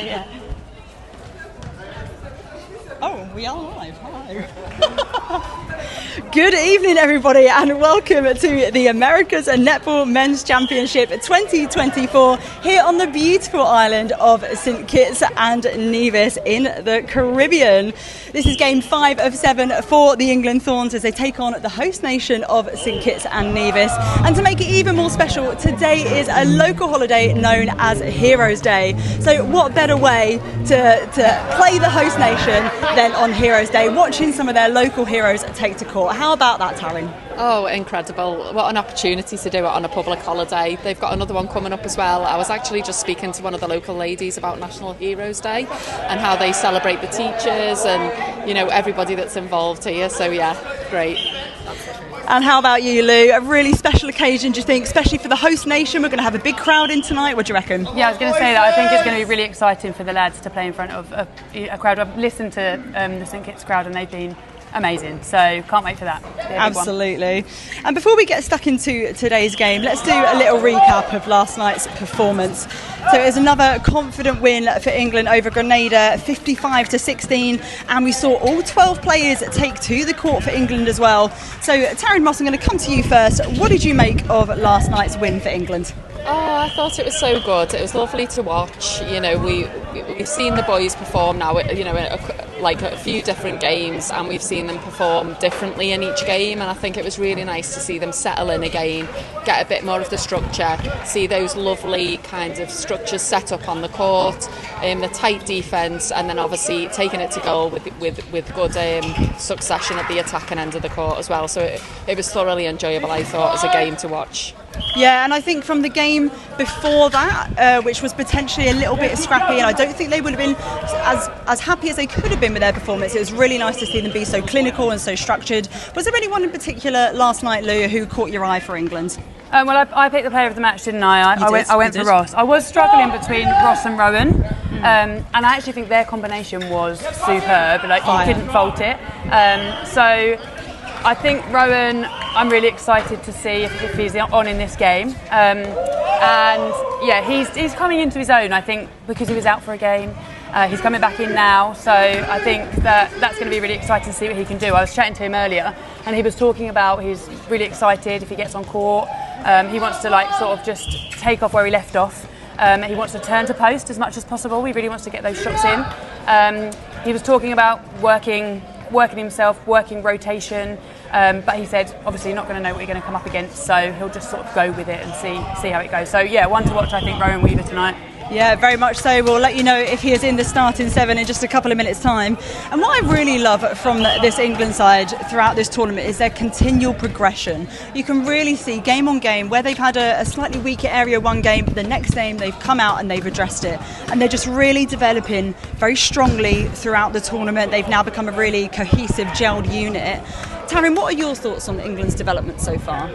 Yeah. Oh, we are live. Hello. Good evening, everybody, and welcome to the America's Netball Men's Championship 2024 here on the beautiful island of St Kitts and Nevis in the Caribbean. This is game 5 of 7 for the England Thorns as they take on the host nation of St Kitts and Nevis. And to make it even more special, today is a local holiday known as Heroes Day. So what better way to play the host nation than on Heroes Day, watching some of their local heroes take to court. How about that, Taryn? Oh, incredible. What an opportunity to do it on a public holiday. They've got another one coming up as well. I was actually just speaking to one of the local ladies about National Heroes Day and how they celebrate the teachers and, you know, everybody that's involved here. So, yeah, great. And how about you, Lou? A really special occasion, do you think, especially for the host nation? We're going to have a big crowd in tonight. What do you reckon? Yeah, I was going to say that. I think it's going to be really exciting for the lads to play in front of a crowd. I've listened to the St Kitts crowd and they've been amazing, so can't wait for that. Absolutely. And before we get stuck into today's game, let's do a little recap of last night's performance. So it was another confident win for England over Grenada, 55-16, and we saw all 12 players take to the court for England as well. So Taryn Moss, I'm going to come to you first. What did you make of last night's win for England? Oh, I thought it was so good. It was lovely to watch. You know, we've seen the boys perform now, you know, like a few different games, and we've seen them perform differently in each game, and I think it was really nice to see them settle in again, get a bit more of the structure, see those lovely kind of structures set up on the court, the tight defence, and then obviously taking it to goal with good succession at the attacking end of the court as well. So it was thoroughly enjoyable, I thought, as a game to watch. Yeah, and I think from the game before that, which was potentially a little bit scrappy, and I don't think they would have been as happy as they could have been with their performance. It was really nice to see them be so clinical and so structured. Was there anyone in particular last night, Lou, who caught your eye for England? Well, I picked the player of the match, didn't I? I went for Ross. I was struggling between Ross and Rowan, and I actually think their combination was superb. Like, you couldn't fault it. So I think Rowan, I'm really excited to see if he's on in this game. And yeah, he's coming into his own, I think, because he was out for a game. He's coming back in now, so I think that's going to be really exciting to see what he can do. I was chatting to him earlier, and he was talking about he's really excited if he gets on court. He wants to sort of just take off where he left off. He wants to turn to post as much as possible. He really wants to get those shots in. He was talking about working himself, working rotation, but he said obviously you're not going to know what you're going to come up against, so he'll just sort of go with it and see how it goes. So yeah, one to watch, I think, Rowan Weaver tonight. Yeah, very much so. We'll let you know if he is in the starting 7 in just a couple of minutes' time. And what I really love from this England side throughout this tournament is their continual progression. You can really see game on game where they've had a slightly weaker area one game, but the next game they've come out and they've addressed it. And they're just really developing very strongly throughout the tournament. They've now become a really cohesive, gelled unit. Taryn, what are your thoughts on England's development so far?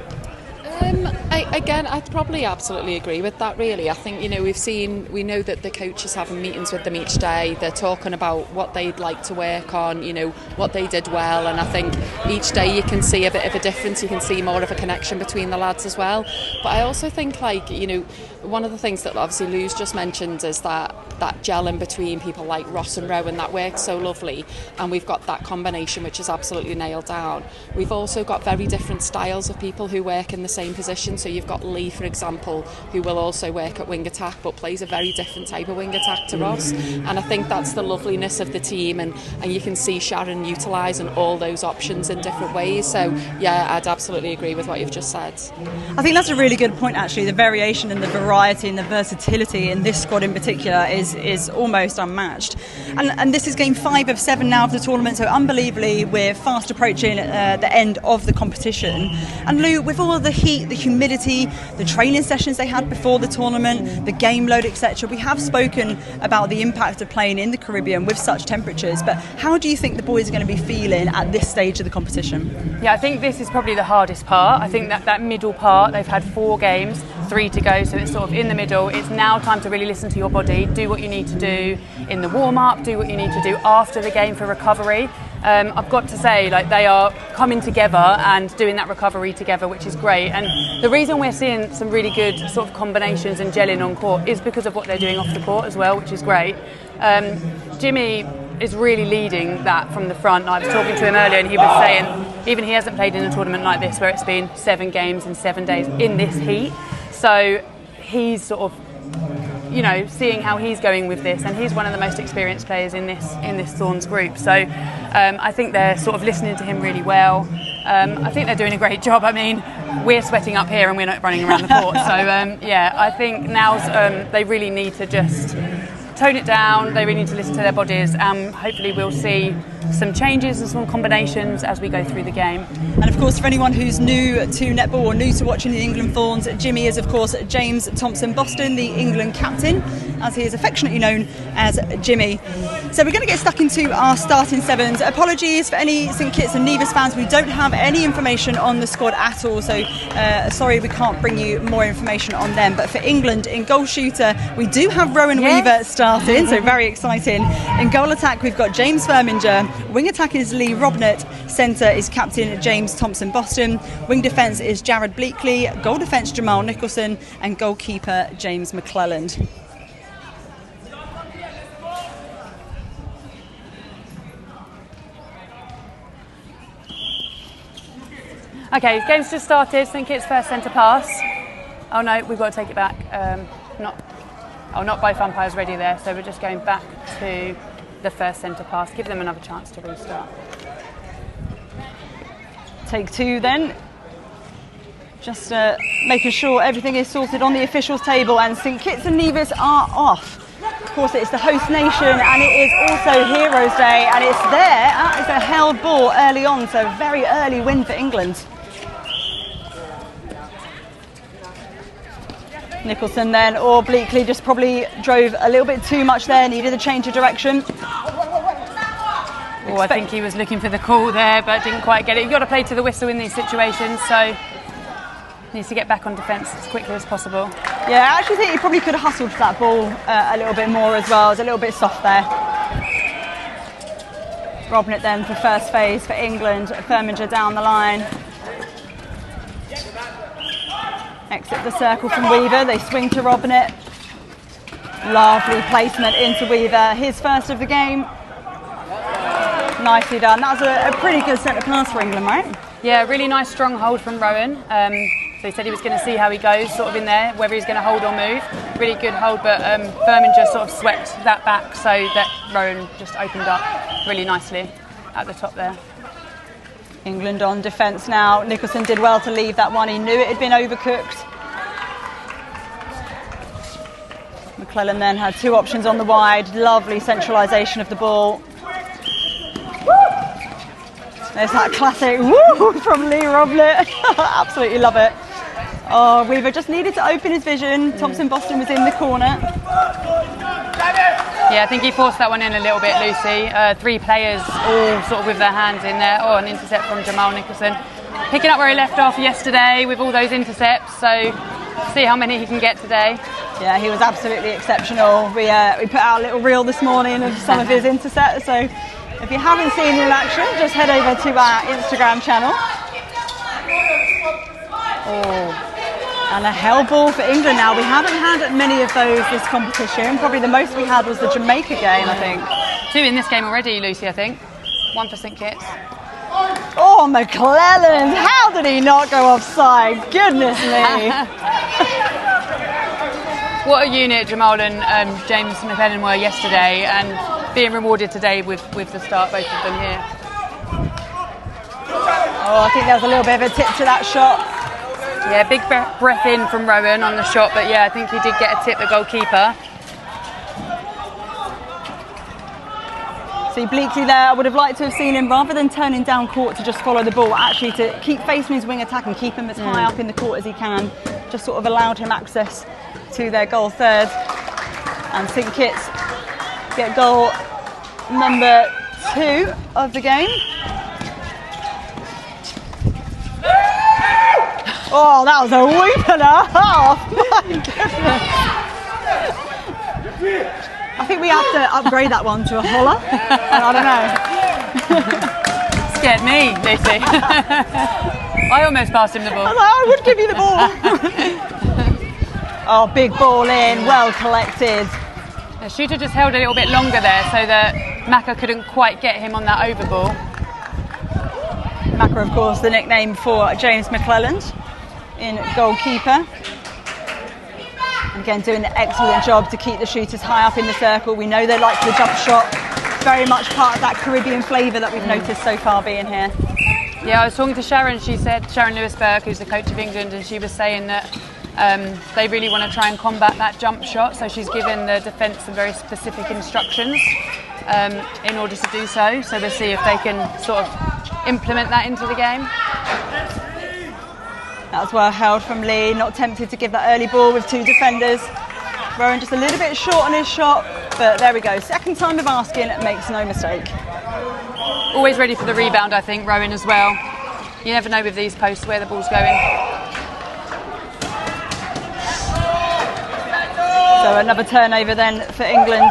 I'd probably absolutely agree with that, really. I think, you know, we know that the coaches having meetings with them each day. They're talking about what they'd like to work on, you know, what they did well, and I think each day you can see a bit of a difference. You can see more of a connection between the lads as well. But I also think, like, you know, one of the things that obviously Lou's just mentioned is that gelling between people like Ross and Rowan, that works so lovely, and we've got that combination which is absolutely nailed down. We've also got very different styles of people who work in the same position. So you've got Lee, for example, who will also work at wing attack but plays a very different type of wing attack to Ross, and I think that's the loveliness of the team, and you can see Sharon utilising all those options in different ways. So yeah, I'd absolutely agree with what you've just said. I think that's a really good point, actually. The variation and the variety and the versatility in this squad in particular is almost unmatched, and this is game 5 of 7 now of the tournament, so unbelievably we're fast approaching the end of the competition. And Lou, with all the heat, the humidity, the training sessions they had before the tournament, the game load, etc., we have spoken about the impact of playing in the Caribbean with such temperatures, but how do you think the boys are going to be feeling at this stage of the competition? Yeah, I think this is probably the hardest part. I think that middle part, they've had 4 games, 3 to go, so it's sort of in the middle. It's now time to really listen to your body, do what you need to do in the warm-up, do what you need to do after the game for recovery. I've got to say, like, they are coming together and doing that recovery together, which is great. And the reason we're seeing some really good sort of combinations and gelling on court is because of what they're doing off the court as well, which is great. Jimmy is really leading that from the front. I was talking to him earlier and he was saying even he hasn't played in a tournament like this where it's been 7 games in 7 days in this heat. So he's sort of, you know, seeing how he's going with this, and he's one of the most experienced players in this Thorns group. So I think they're sort of listening to him really well. I think they're doing a great job. I mean, we're sweating up here and we're not running around the court. So yeah, I think now they really need to just tone it down. They really need to listen to their bodies, and hopefully we'll see some changes and some combinations as we go through the game. And of course, for anyone who's new to netball or new to watching the England Thorns, Jimmy is of course James Thompson-Boston, the England captain, as he is affectionately known as Jimmy. So we're going to get stuck into our starting sevens. Apologies for any St Kitts and Nevis fans, we don't have any information on the squad at all, so sorry we can't bring you more information on them. But for England, in goal shooter we do have Rowan Weaver starting, so very exciting. In goal attack we've got James Firminger, wing attack is Lee Robnett, centre is captain James Thompson-Boston, wing defence is Jared Bleakley, goal defence Jamal Nicholson, and goalkeeper James McClelland. Okay, game's just started. St Kitts first centre pass. Oh no, we've got to take it back. Not both umpires ready there, so we're just going back to the first centre pass. Give them another chance to restart. Take 2 then. Just making sure everything is sorted on the officials' table, and St Kitts and Nevis are off. Of course, it's the host nation, and it is also Heroes Day, and it's there. It's a held ball early on, so a very early win for England. Nicholson then, or Bleakley, just probably drove a little bit too much there, needed a change of direction. Oh, I think he was looking for the call there, but didn't quite get it. You've got to play to the whistle in these situations, so needs to get back on defence as quickly as possible. Yeah, I actually think he probably could have hustled for that ball a little bit more as well. It was a little bit soft there. Robnett then for first phase for England. Firminger down the line. Exit the circle from Weaver. They swing to Robnett. Lovely placement into Weaver. His first of the game. Nicely done. That was a pretty good centre pass for England, right? Yeah, really nice strong hold from Rowan. So he said he was going to see how he goes sort of in there, whether he's going to hold or move. Really good hold, but Firminger sort of swept that back so that Rowan just opened up really nicely at the top there. England on defence now. Nicholson did well to leave that one. He knew it had been overcooked. McClelland then had 2 options on the wide. Lovely centralisation of the ball. There's that classic woo from Lee Robnett. Absolutely love it. Oh, Weaver just needed to open his vision. Thompson-Boston was in the corner. Yeah, I think he forced that one in a little bit, Lucy. 3 players all sort of with their hands in there. Oh, an intercept from Jamal Nicholson. Picking up where he left off yesterday with all those intercepts, so see how many he can get today. Yeah, he was absolutely exceptional. We put out a little reel this morning of some of his intercepts, so if you haven't seen him in action, just head over to our Instagram channel. Oh. And a hell ball for England now. We haven't had many of those this competition. Probably the most we had was the Jamaica game, I think. 2 in this game already, Lucy, I think. 1 for St Kitts. Oh, McClelland! How did he not go offside? Goodness me! What a unit Jamal and James McClelland were yesterday, and being rewarded today with the start, both of them here. Oh, I think there was a little bit of a tip to that shot. Yeah, big breath in from Rowan on the shot, but yeah, I think he did get a tip, the goalkeeper. See Bleakley there, I would have liked to have seen him, rather than turning down court to just follow the ball, actually to keep facing his wing attack and keep him as high up in the court as he can. Just sort of allowed him access to their goal third. And St Kitts get goal number 2 of the game. Oh, that was a whoop and a half! My goodness! I think we have to upgrade that one to a holler. I don't know. scared me, Lucy. I almost passed him the ball. I would give you the ball. Oh, big ball in, well collected. The shooter just held a little bit longer there so that Macca couldn't quite get him on that over ball. Macca, of course, the nickname for James McClelland in goalkeeper. And again, doing an excellent job to keep the shooters high up in the circle. We know they like the jump shot. It's very much part of that Caribbean flavour that we've noticed so far being here. Yeah, I was talking to Sharon. She said, Sharon Lewis-Berg, who's the coach of England, and she was saying that they really want to try and combat that jump shot. So she's given the defence some very specific instructions in order to do so. So we'll see if they can sort of implement that into the game. That was well held from Lee, not tempted to give that early ball with two defenders. Rowan just a little bit short on his shot, but there we go. Second time of asking, makes no mistake. Always ready for the rebound, I think, Rowan as well. You never know with these posts where the ball's going. So another turnover then for England.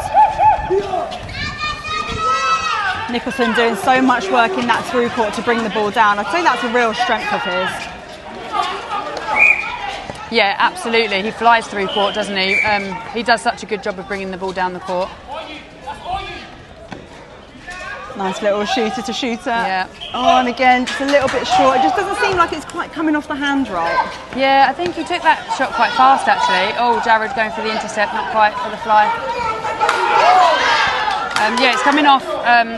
Nicholson doing so much work in that through court to bring the ball down. I'd say that's a real strength of his. Yeah, absolutely. He flies through court, doesn't he? He does such a good job of bringing the ball down the court. Nice little shooter to shooter. Yeah. Oh, and again, just a little bit short. It just doesn't seem like it's quite coming off the hand right. Yeah, I think he took that shot quite fast, actually. Oh, Jared going for the intercept, not quite for the fly. Yeah, it's coming off.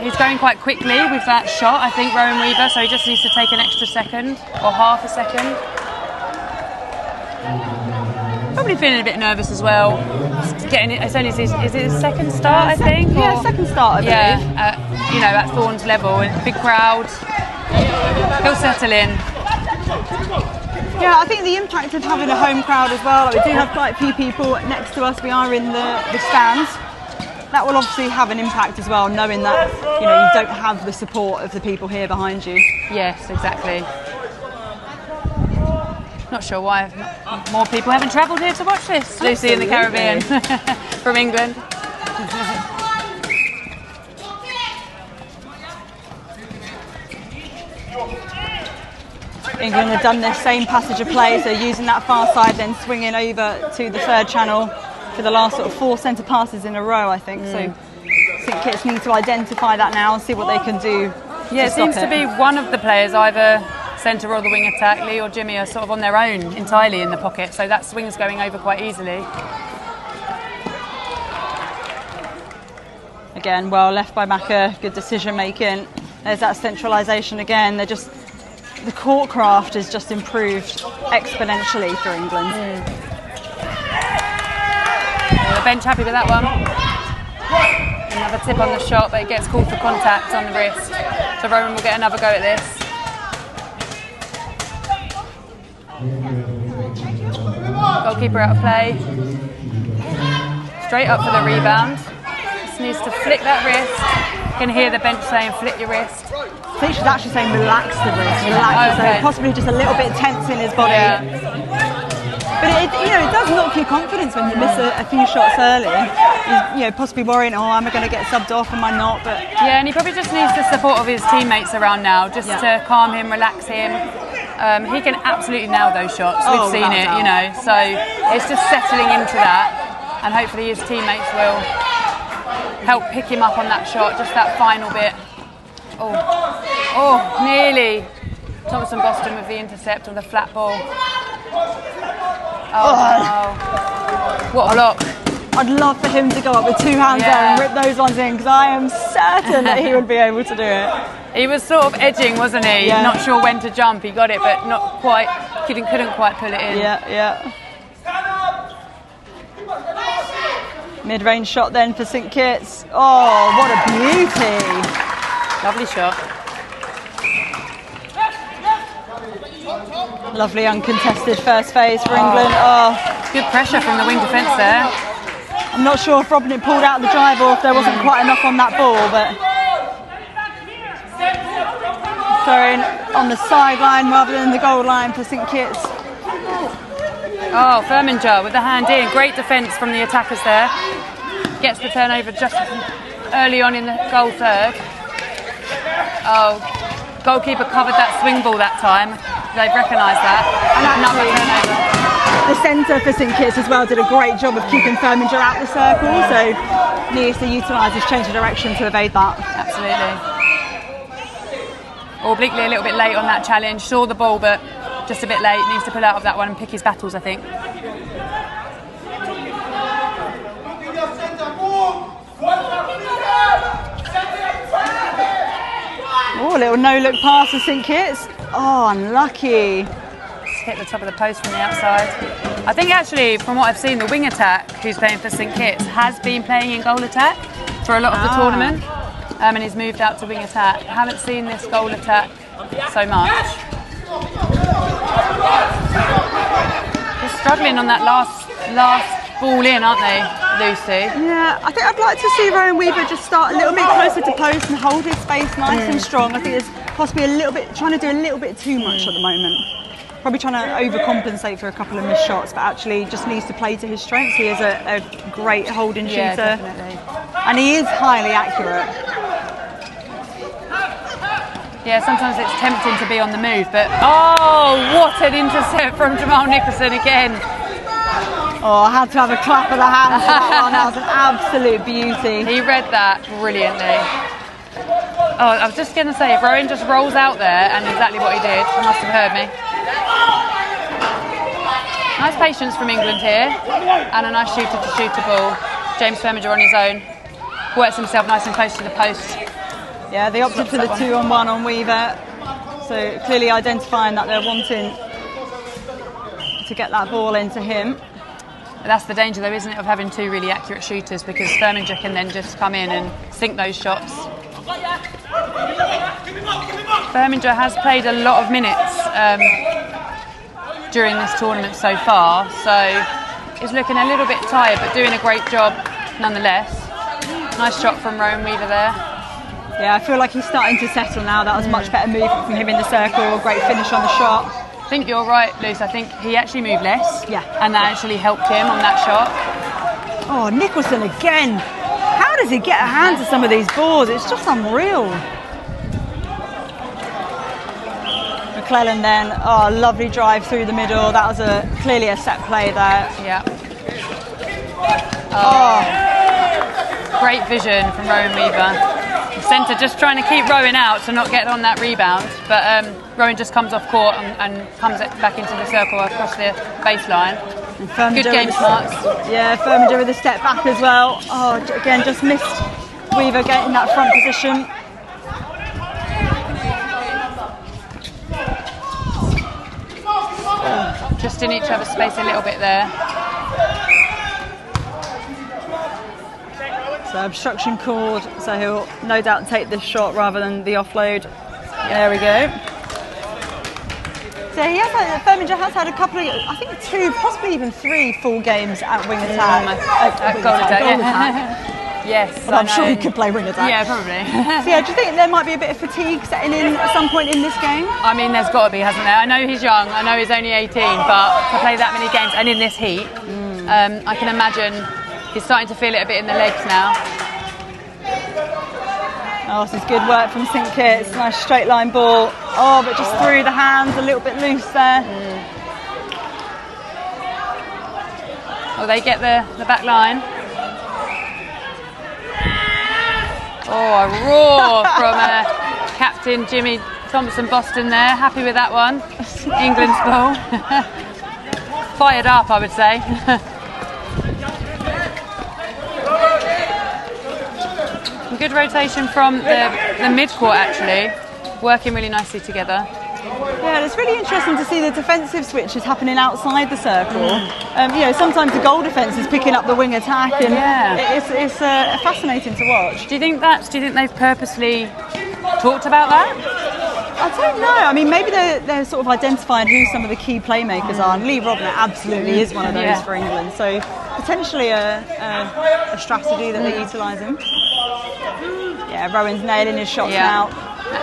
He's going quite quickly with that shot, I think, Rowan Weaver, so he just needs to take an extra second or half a second. Probably feeling a bit nervous as well. It's only is it his second start, I think? Yeah, second start, I believe. Yeah, you know, at Thorns level, big crowd. He'll settle in. Yeah, I think the impact of having a home crowd as well. Like we do have quite a few people next to us. We are in the stands. That will obviously have an impact as well, knowing that you don't have the support of the people here behind you. Yes, exactly. Not sure why more people haven't travelled here to watch this. Lucy in the Caribbean from England. England have done this same passage of play, so using that far side, then swinging over to the third channel for the last sort of 4 centre passes in a row, I think. So St Kitts need to identify that now and see what they can do. Yeah, it seems to be one of the players, either centre or the wing attack, Lee or Jimmy, are sort of on their own entirely in the pocket, so that swing's going over quite easily. Again, well left by Macca, good decision making. There's that centralisation again. The court craft has just improved exponentially for England. The bench happy with that one. Another tip on the shot, but it gets called for contact on the wrist. So Rowan will get another go at this. Goalkeeper out of play. Straight up for the rebound. Just needs to flick that wrist. You can hear the bench saying flick your wrist. I think she's actually saying relax the wrist. Relax it, possibly just a little bit tense in his body. Yeah. But it does knock your confidence when you miss a few shots early. He's possibly worrying, am I going to get subbed off? Am I not? But yeah, and he probably just needs the support of his teammates around now, just to calm him, relax him. He can absolutely nail those shots. We've seen it, So it's just settling into that, and hopefully his teammates will help pick him up on that shot, just that final bit. Oh, nearly. Thompson Boston with the intercept on the flat ball. Oh, wow. What a block. I'd love for him to go up with two hands there and rip those ones in, because I am certain that he would be able to do it. He was sort of edging, wasn't he? Yeah. Not sure when to jump. He got it, but not quite. Couldn't quite pull it in. Yeah. Mid-range shot then for St Kitts. Oh, what a beauty. Lovely shot. Lovely uncontested first phase for England. Oh, good pressure from the wing defence there. I'm not sure if Robin had pulled out the drive or if there wasn't quite enough on that ball, but throwing on the sideline rather than the goal line for St Kitts. Oh, Firminger with the hand in. Great defence from the attackers there. Gets the turnover just early on in the goal third. Oh, Goalkeeper covered that swing ball that time. They've recognised that. And another turnover. The centre for St Kitts as well did a great job of keeping Firminger out the circle, so needs to utilise his change of direction to evade that. Absolutely. Obliquely a little bit late on that challenge. Saw the ball, but just a bit late. Needs to pull out of that one and pick his battles, I think. Oh, a little no-look pass to St Kitts. Oh, unlucky. Just hit the top of the post from the outside. I think actually, from what I've seen, the wing attack, who's playing for St Kitts, has been playing in goal attack for a lot of the tournament, and he's moved out to wing attack. I haven't seen this goal attack so much. They're struggling on that last ball in, aren't they, Lucy? Yeah, I think I'd like to see Rowan Weaver just start a little bit closer to post and hold his space nice and strong. I think there's possibly a little bit, trying to do a little bit too much at the moment. Probably trying to overcompensate for a couple of missed shots, but actually just needs to play to his strengths. He is a great holding shooter. Yeah, definitely. And he is highly accurate. Yeah, sometimes it's tempting to be on the move, but oh, what an intercept from Jamal Nicholson again. Oh, I had to have a clap of the hands for that one. That was an absolute beauty. He read that brilliantly. Oh, I was just going to say, if Rowan just rolls out there, and exactly what he did, he must have heard me. Nice patience from England here, and a nice shooter to shoot the ball. James Firminger on his own. Works himself nice and close to the post. Yeah, they opted for the 2-on-1 on Weaver, so clearly identifying that they're wanting to get that ball into him. That's the danger though, isn't it, of having two really accurate shooters, because Firminger can then just come in and sink those shots. Firminger has played a lot of minutes during this tournament so far, so he's looking a little bit tired but doing a great job nonetheless. Nice shot from Rowan Weaver there. Yeah, I feel like he's starting to settle now. That was much better movement from him in the circle, great finish on the shot. I think you're right, Luce. I think he actually moved less. Yeah. And that actually helped him on that shot. Oh, Nicholson again. How does he get a hand to some of these balls? It's just unreal. McClellan then, oh, lovely drive through the middle. That was clearly a set play there. Yeah. Oh. Great vision from Rowan Weaver. Centre just trying to keep Rowan out to not get on that rebound, but Rowan just comes off court and comes back into the circle across the baseline. Good game smarts. Yeah, Firminger with a step back as well. Oh, again, just missed Weaver getting that front position. Just in each other's space a little bit there. So obstruction called, so he'll no doubt take this shot rather than the offload. There we go. So Firminger has had a couple of, I think 2, possibly even 3 full games at wing attack. Goal attack. Yes. But I'm sure he could play wing attack. Yeah, probably. So yeah, do you think there might be a bit of fatigue setting in at some point in this game? I mean, there's got to be, hasn't there? I know he's young, I know he's only 18, but to play that many games and in this heat, I can imagine he's starting to feel it a bit in the legs now. Oh, this is good work from St Kitts. Nice straight line ball. Oh, but just through the hands, a little bit loose there. Oh, they get the back line. Oh, a roar from Captain Jimmy Thompson Boston there. Happy with that one. England's ball. Fired up, I would say. Good rotation from the mid-court actually, working really nicely together. Yeah, it's really interesting to see the defensive switches happening outside the circle. You know, sometimes the goal defence is picking up the wing attack, and it's fascinating to watch. Do you think they've purposely talked about that? I don't know. I mean, maybe they're sort of identifying who some of the key playmakers are, and Lee Robner absolutely is one of those for England. So potentially a strategy that they're utilising. Yeah, Rowan's nailing his shots now.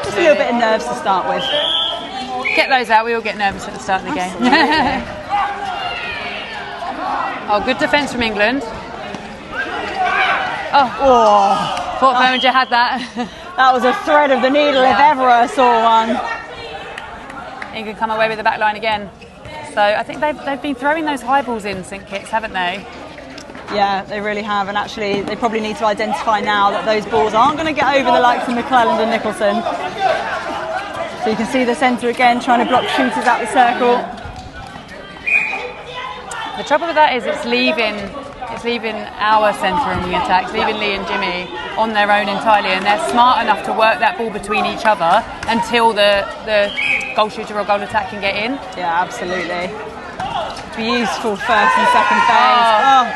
Just a little bit of nerves to start with. Get those out. We all get nervous at the start of the game. Oh, good defence from England. Oh, Thought Grainger had that. That was a thread of the needle if ever I saw one. England come away with the back line again. So I think they've been throwing those high balls in St Kitts, haven't they? Yeah, they really have, and actually they probably need to identify now that those balls aren't going to get over the likes of McClelland and Nicholson. So you can see the centre again trying to block shooters out the circle. The trouble with that is it's leaving our centre and wing attacks, leaving Lee and Jimmy on their own entirely, and they're smart enough to work that ball between each other until the goal shooter or goal attack can get in. Yeah, absolutely. Beautiful first and second phase.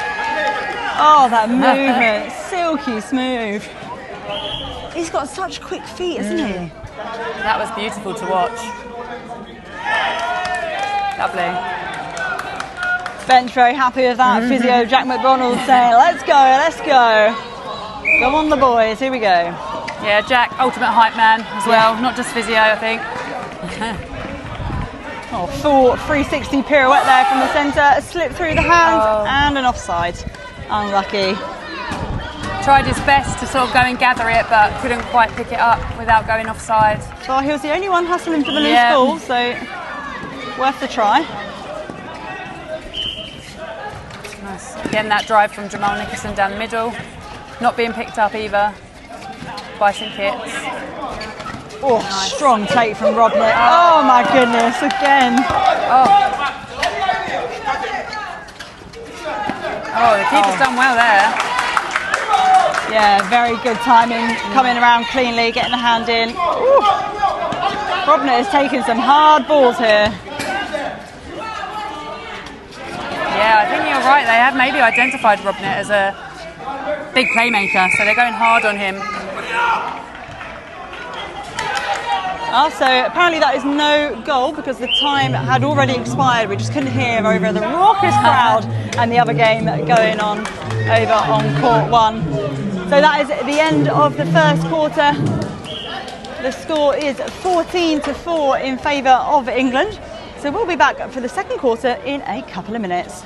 Oh, that movement, silky smooth. He's got such quick feet, isn't he? That was beautiful to watch. Lovely. Bench very happy with that. Physio Jack McDonald saying, let's go, let's go. Come on the boys, here we go. Yeah, Jack, ultimate hype man as well, not just physio, I think. Full 360 pirouette there from the centre, a slip through the hands and an offside. Unlucky. Tried his best to sort of go and gather it, but couldn't quite pick it up without going offside. Well, he was the only one hustling for the loose ball, so worth the try. Nice. Again, that drive from Jamal Nicholson down the middle, not being picked up either by St Kitts. Oh, nice. Strong take from Robnett. Oh my goodness, again. Oh, the keeper's done well there. Yeah, very good timing, coming around cleanly, getting the hand in. Ooh. Robnett is taking some hard balls here. Yeah, I think you're right. They have maybe identified Robnett as a big playmaker, so they're going hard on him. So apparently that is no goal because the time had already expired. We just couldn't hear over the raucous crowd and the other game going on over on court 1. So that is the end of the first quarter. The score is 14-4 in favour of England. So we'll be back for the second quarter in a couple of minutes.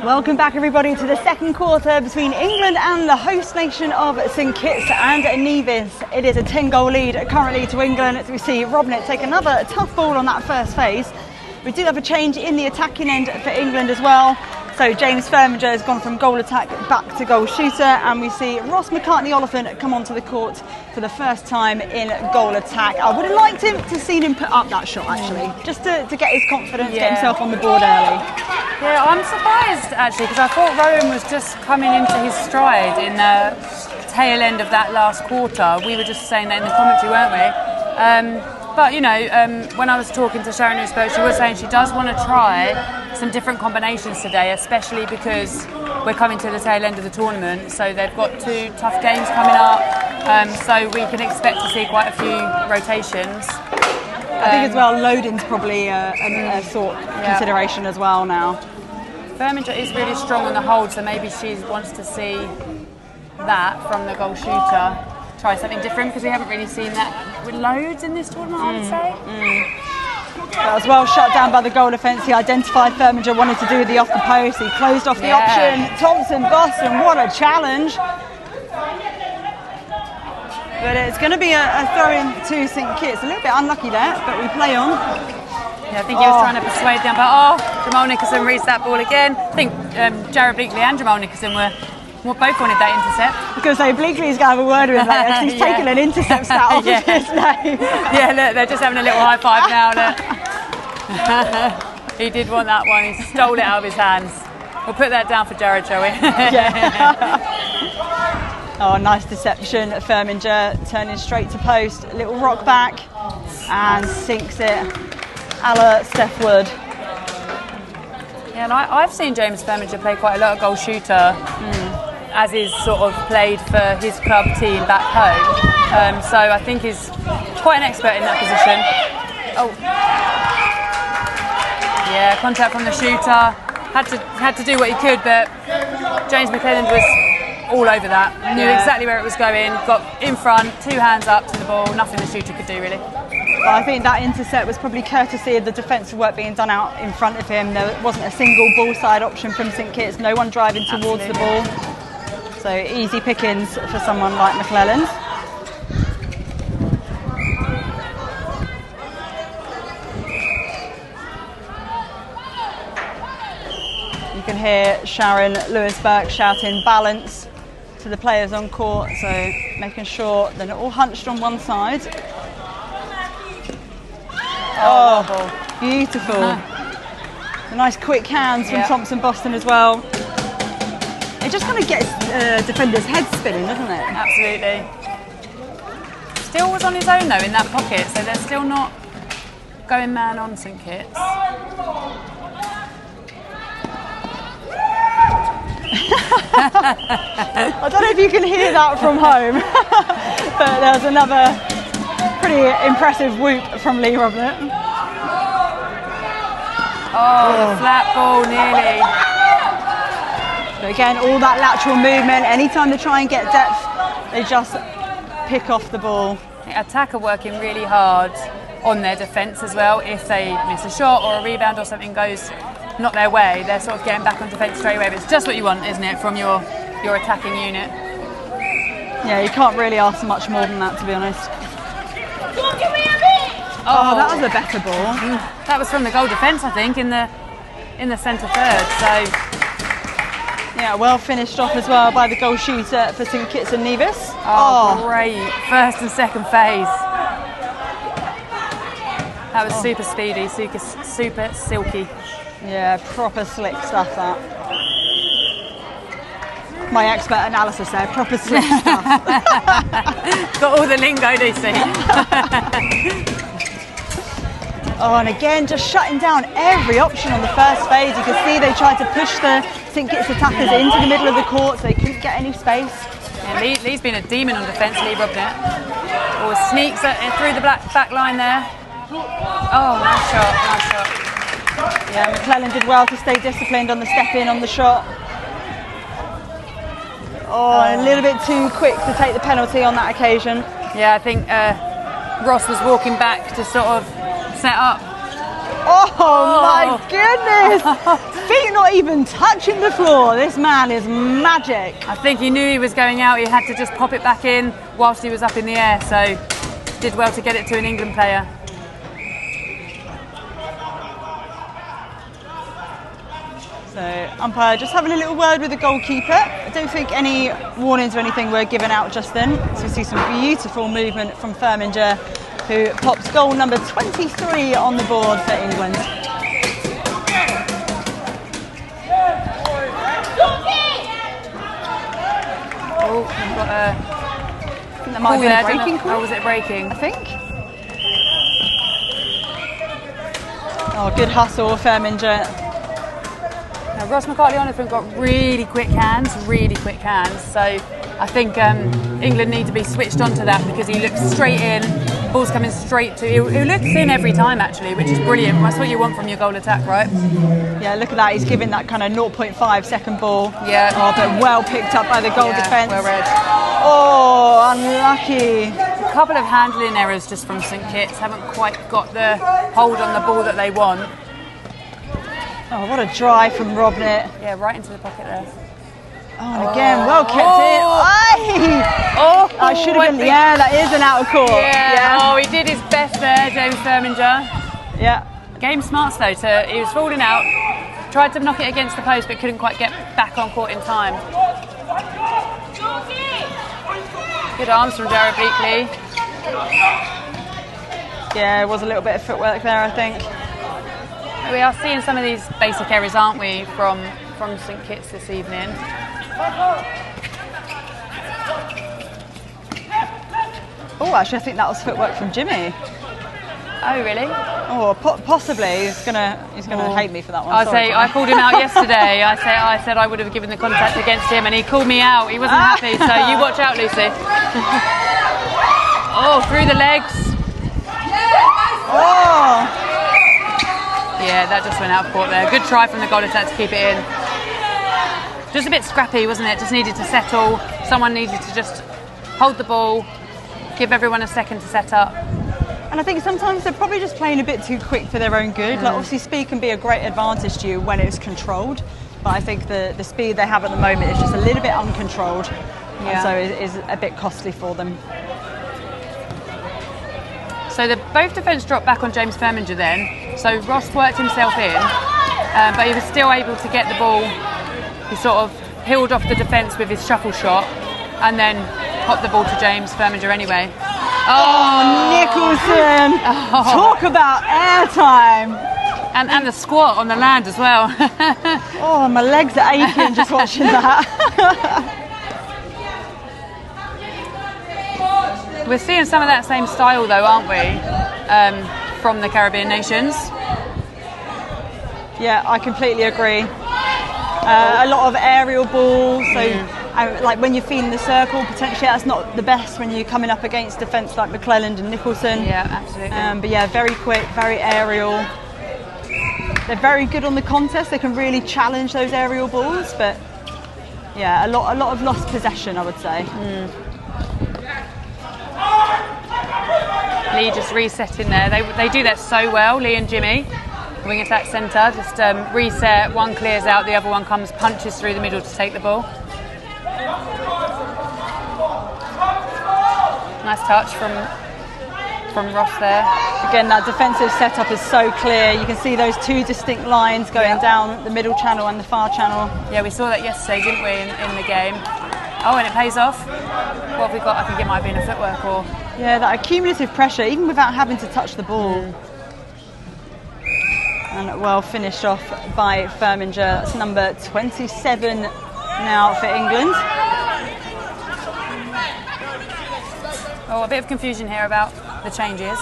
Welcome back, everybody, to the second quarter between England and the host nation of St Kitts and Nevis. It is a 10-goal lead currently to England, as we see Robnett take another tough ball on that first phase. We do have a change in the attacking end for England as well. So James Firminger has gone from goal attack back to goal shooter, and we see Ross McCartney-Oliphant come onto the court for the first time in goal attack. I would have liked him to see him put up that shot, actually, just to get his confidence, get himself on the board early. Yeah, I'm surprised actually, because I thought Rowan was just coming into his stride in the tail end of that last quarter. We were just saying that in the commentary, weren't we? But you know, when I was talking to Sharon, who spoke, she was saying she does want to try some different combinations today, especially because we're coming to the tail end of the tournament. So they've got 2 tough games coming up, so we can expect to see quite a few rotations. I think as well, loading's probably a consideration as well now. Firminger is really strong on the hold, so maybe she wants to see that from the goal shooter. Try something different, because we haven't really seen that with loads in this tournament, I would say. That was well shut down by the goal defence. He identified Firminger wanted to do with the off the post. He closed off the option. Thompson-Boston, what a challenge. But it's going to be a throw-in to St Kitts. A little bit unlucky there, but we play on. Yeah, I think he was trying to persuade them, but Jamal Nicholson reads that ball again. I think Jared Bleakley and Jamal Nicholson both wanted that intercept. Because Bleakley's going to have a word with him later. He's taken an intercept stat off of his name. Yeah, look, they're just having a little high five now. Look. He did want that one. He stole it out of his hands. We'll put that down for Jared, shall we? Oh, nice deception. Firminger turning straight to post. A little rock back and sinks it. A la Steph Wood. Yeah, and I've seen James Firminger play quite a lot of goal shooter. As he's sort of played for his club team back home. So I think he's quite an expert in that position. Yeah, contact from the shooter. Had to do what he could, but James McClelland was all over that. Knew exactly where it was going, got in front, 2 hands up to the ball, nothing the shooter could do really. Well, I think that intercept was probably courtesy of the defensive work being done out in front of him. There wasn't a single ball side option from St Kitts, no one driving towards the ball. So easy pickings for someone like McClelland. You can hear Sharon Lewis-Burke shouting balance to the players on court, so making sure they're not all hunched on one side. Oh, beautiful. A nice quick hands from Thompson-Boston as well. It just kind of gets defenders' heads spinning, doesn't it? Absolutely. Still was on his own though in that pocket, so they're still not going man on St Kitts. I don't know if you can hear that from home, but there's another pretty impressive whoop from Lee Robnett. The flat ball nearly. But again, all that lateral movement, anytime they try and get depth, they just pick off the ball. Attack are working really hard on their defence as well. If they miss a shot or a rebound or something goes not their way, they're sort of getting back on defence straight away. But it's just what you want, isn't it, from your attacking unit? Yeah, you can't really ask for much more than that, to be honest. Oh, that was a better ball. That was from the goal defence, I think, in the centre third. So. Yeah, well finished off as well by the goal shooter for St Kitts and Nevis. Oh, great. First and second phase. That was super speedy, super silky. Yeah, proper slick stuff that. My expert analysis there, proper slick stuff. Got all the lingo, do you see? Oh, and again, just shutting down every option on the first phase. You can see they tried to push the St Kitts attackers into the middle of the court, so they couldn't get any space. Yeah, Lee's been a demon on defence, Lee Robnett. Or sneaks through the back line there. Oh, nice shot. Yeah, McClelland did well to stay disciplined on the step in on the shot. Oh, a little bit too quick to take the penalty on that occasion. Yeah, I think Ross was walking back to sort of set up Oh my goodness! Feet not even touching the floor. This man is magic. I think he knew he was going out. He had to just pop it back in whilst he was up in the air. So did well to get it to an England player. So umpire just having a little word with the goalkeeper. I don't think any warnings or anything were given out just then. So we see some beautiful movement from Firminger, who pops goal number 23 on the board for England. Oh, we've got a... I think that might be a breaking call. Oh, was it breaking? I think. Oh, good hustle, Firminger. Now, Ross McCarthy-Onathan got really quick hands. So I think England need to be switched onto that, because he looks straight in, ball's coming straight to you. He looks in every time actually, which is brilliant. That's what you want from your goal attack, right? Yeah, look at that. He's giving that kind of 0.5 second ball. Yeah. Oh, but well picked up by the goal defence. Well read. Oh, unlucky. A couple of handling errors just from St Kitts. Haven't quite got the hold on the ball that they want. Oh, what a drive from Robnett. Yeah, right into the pocket there. Oh, and again, well kept in. Oh, I should have been. Yeah, that is an out of court. Yeah. Oh, he did his best there, James Firminger. Yeah. Game smarts though. He was falling out, tried to knock it against the post, but couldn't quite get back on court in time. Good arms from Jared Bleakley. Yeah, it was a little bit of footwork there, I think. We are seeing some of these basic errors, aren't we, from St Kitts this evening. Oh, actually, I think that was footwork from Jimmy. Oh, really? Oh, possibly. He's gonna hate me for that one. I called him out yesterday. I said I would have given the contact against him, and he called me out. He wasn't happy, so you watch out, Lucy. Oh, through the legs. Oh. Yeah, that just went out of court there. Good try from the goal attack to keep it in. Just a bit scrappy, wasn't it? Just needed to settle. Someone needed to just hold the ball, give everyone a second to set up. And I think sometimes they're probably just playing a bit too quick for their own good. Like, obviously speed can be a great advantage to you when it's controlled, but I think the speed they have at the moment is just a little bit uncontrolled, and so it is a bit costly for them. So both defence dropped back on James Firminger then. So Ross worked himself in, but he was still able to get the ball. He sort of peeled off the defence with his shuffle shot, and then popped the ball to James Firminger anyway. Oh, Nicholson! Oh. Talk about airtime! And the squat on the land as well. Oh, my legs are aching just watching that. We're seeing some of that same style though, aren't we? From the Caribbean nations. Yeah, I completely agree. A lot of aerial balls, so like when you're feeding the circle, potentially that's not the best when you're coming up against defence like McClelland and Nicholson. Yeah, absolutely. But yeah, very quick, very aerial. They're very good on the contest. They can really challenge those aerial balls, but yeah, a lot of lost possession, I would say. Lee just resetting there. They do that so well, Lee and Jimmy. Wing attack centre, just reset, one clears out, the other one comes, punches through the middle to take the ball. Nice touch from Ross there. Again, that defensive setup is so clear. You can see those two distinct lines going down the middle channel and the far channel. Yeah, we saw that yesterday, didn't we, in the game. Oh, and it pays off. What have we got? I think it might have been a footwork or... Yeah, that accumulative pressure, even without having to touch the ball. And well finished off by Firminger. That's number 27 now for England. Oh, a bit of confusion here about the changes.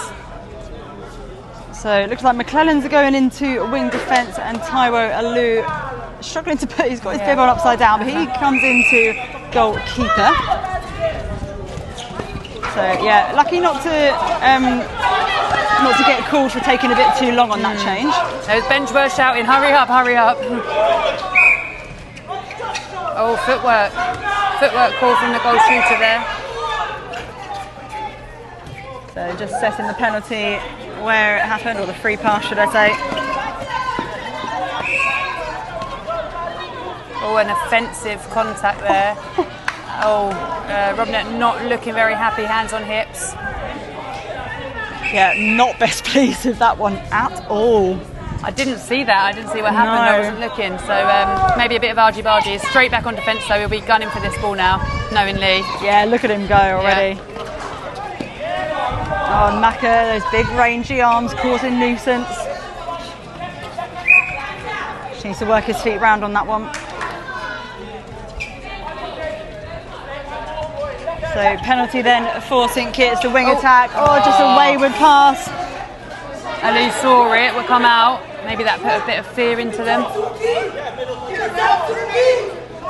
So it looks like McClelland's going into wing defence and Taiwo Alou struggling to put, he's got his bib on upside down, but he comes into goalkeeper. So yeah, lucky not to get called for taking a bit too long on that change. Those bench were shouting, hurry up, hurry up. Oh, footwork call from the goal shooter there. So just setting the penalty where it happened, or the free pass, should I say. Oh, an offensive contact there. Robnet not looking very happy, hands on hips. Yeah, not best pleased with that one at all. I didn't see that. I didn't see what happened. I wasn't looking. So maybe a bit of argy-bargy. Straight back on defence, so he'll be gunning for this ball now, knowingly. Yeah, look at him go already. Yeah. Oh, Maka, those big rangy arms causing nuisance. Just needs to work his feet round on that one. So penalty then for St Kitts, the wing attack. Oh, just a wayward pass. Ali saw it, will come out. Maybe that put a bit of fear into them.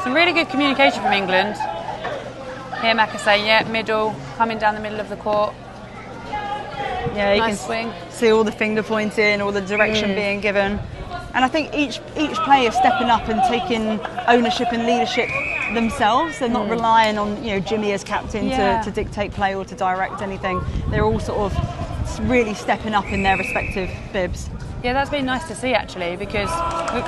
Some really good communication from England. Here Maka saying, yeah, middle, coming down the middle of the court. Yeah, you nice can swing. See all the finger pointing, all the direction being given. And I think each player stepping up and taking ownership and leadership themselves. They're not relying on Jimmy as captain to dictate play or to direct anything. They're all sort of really stepping up in their respective bibs. Yeah, that's been nice to see actually, because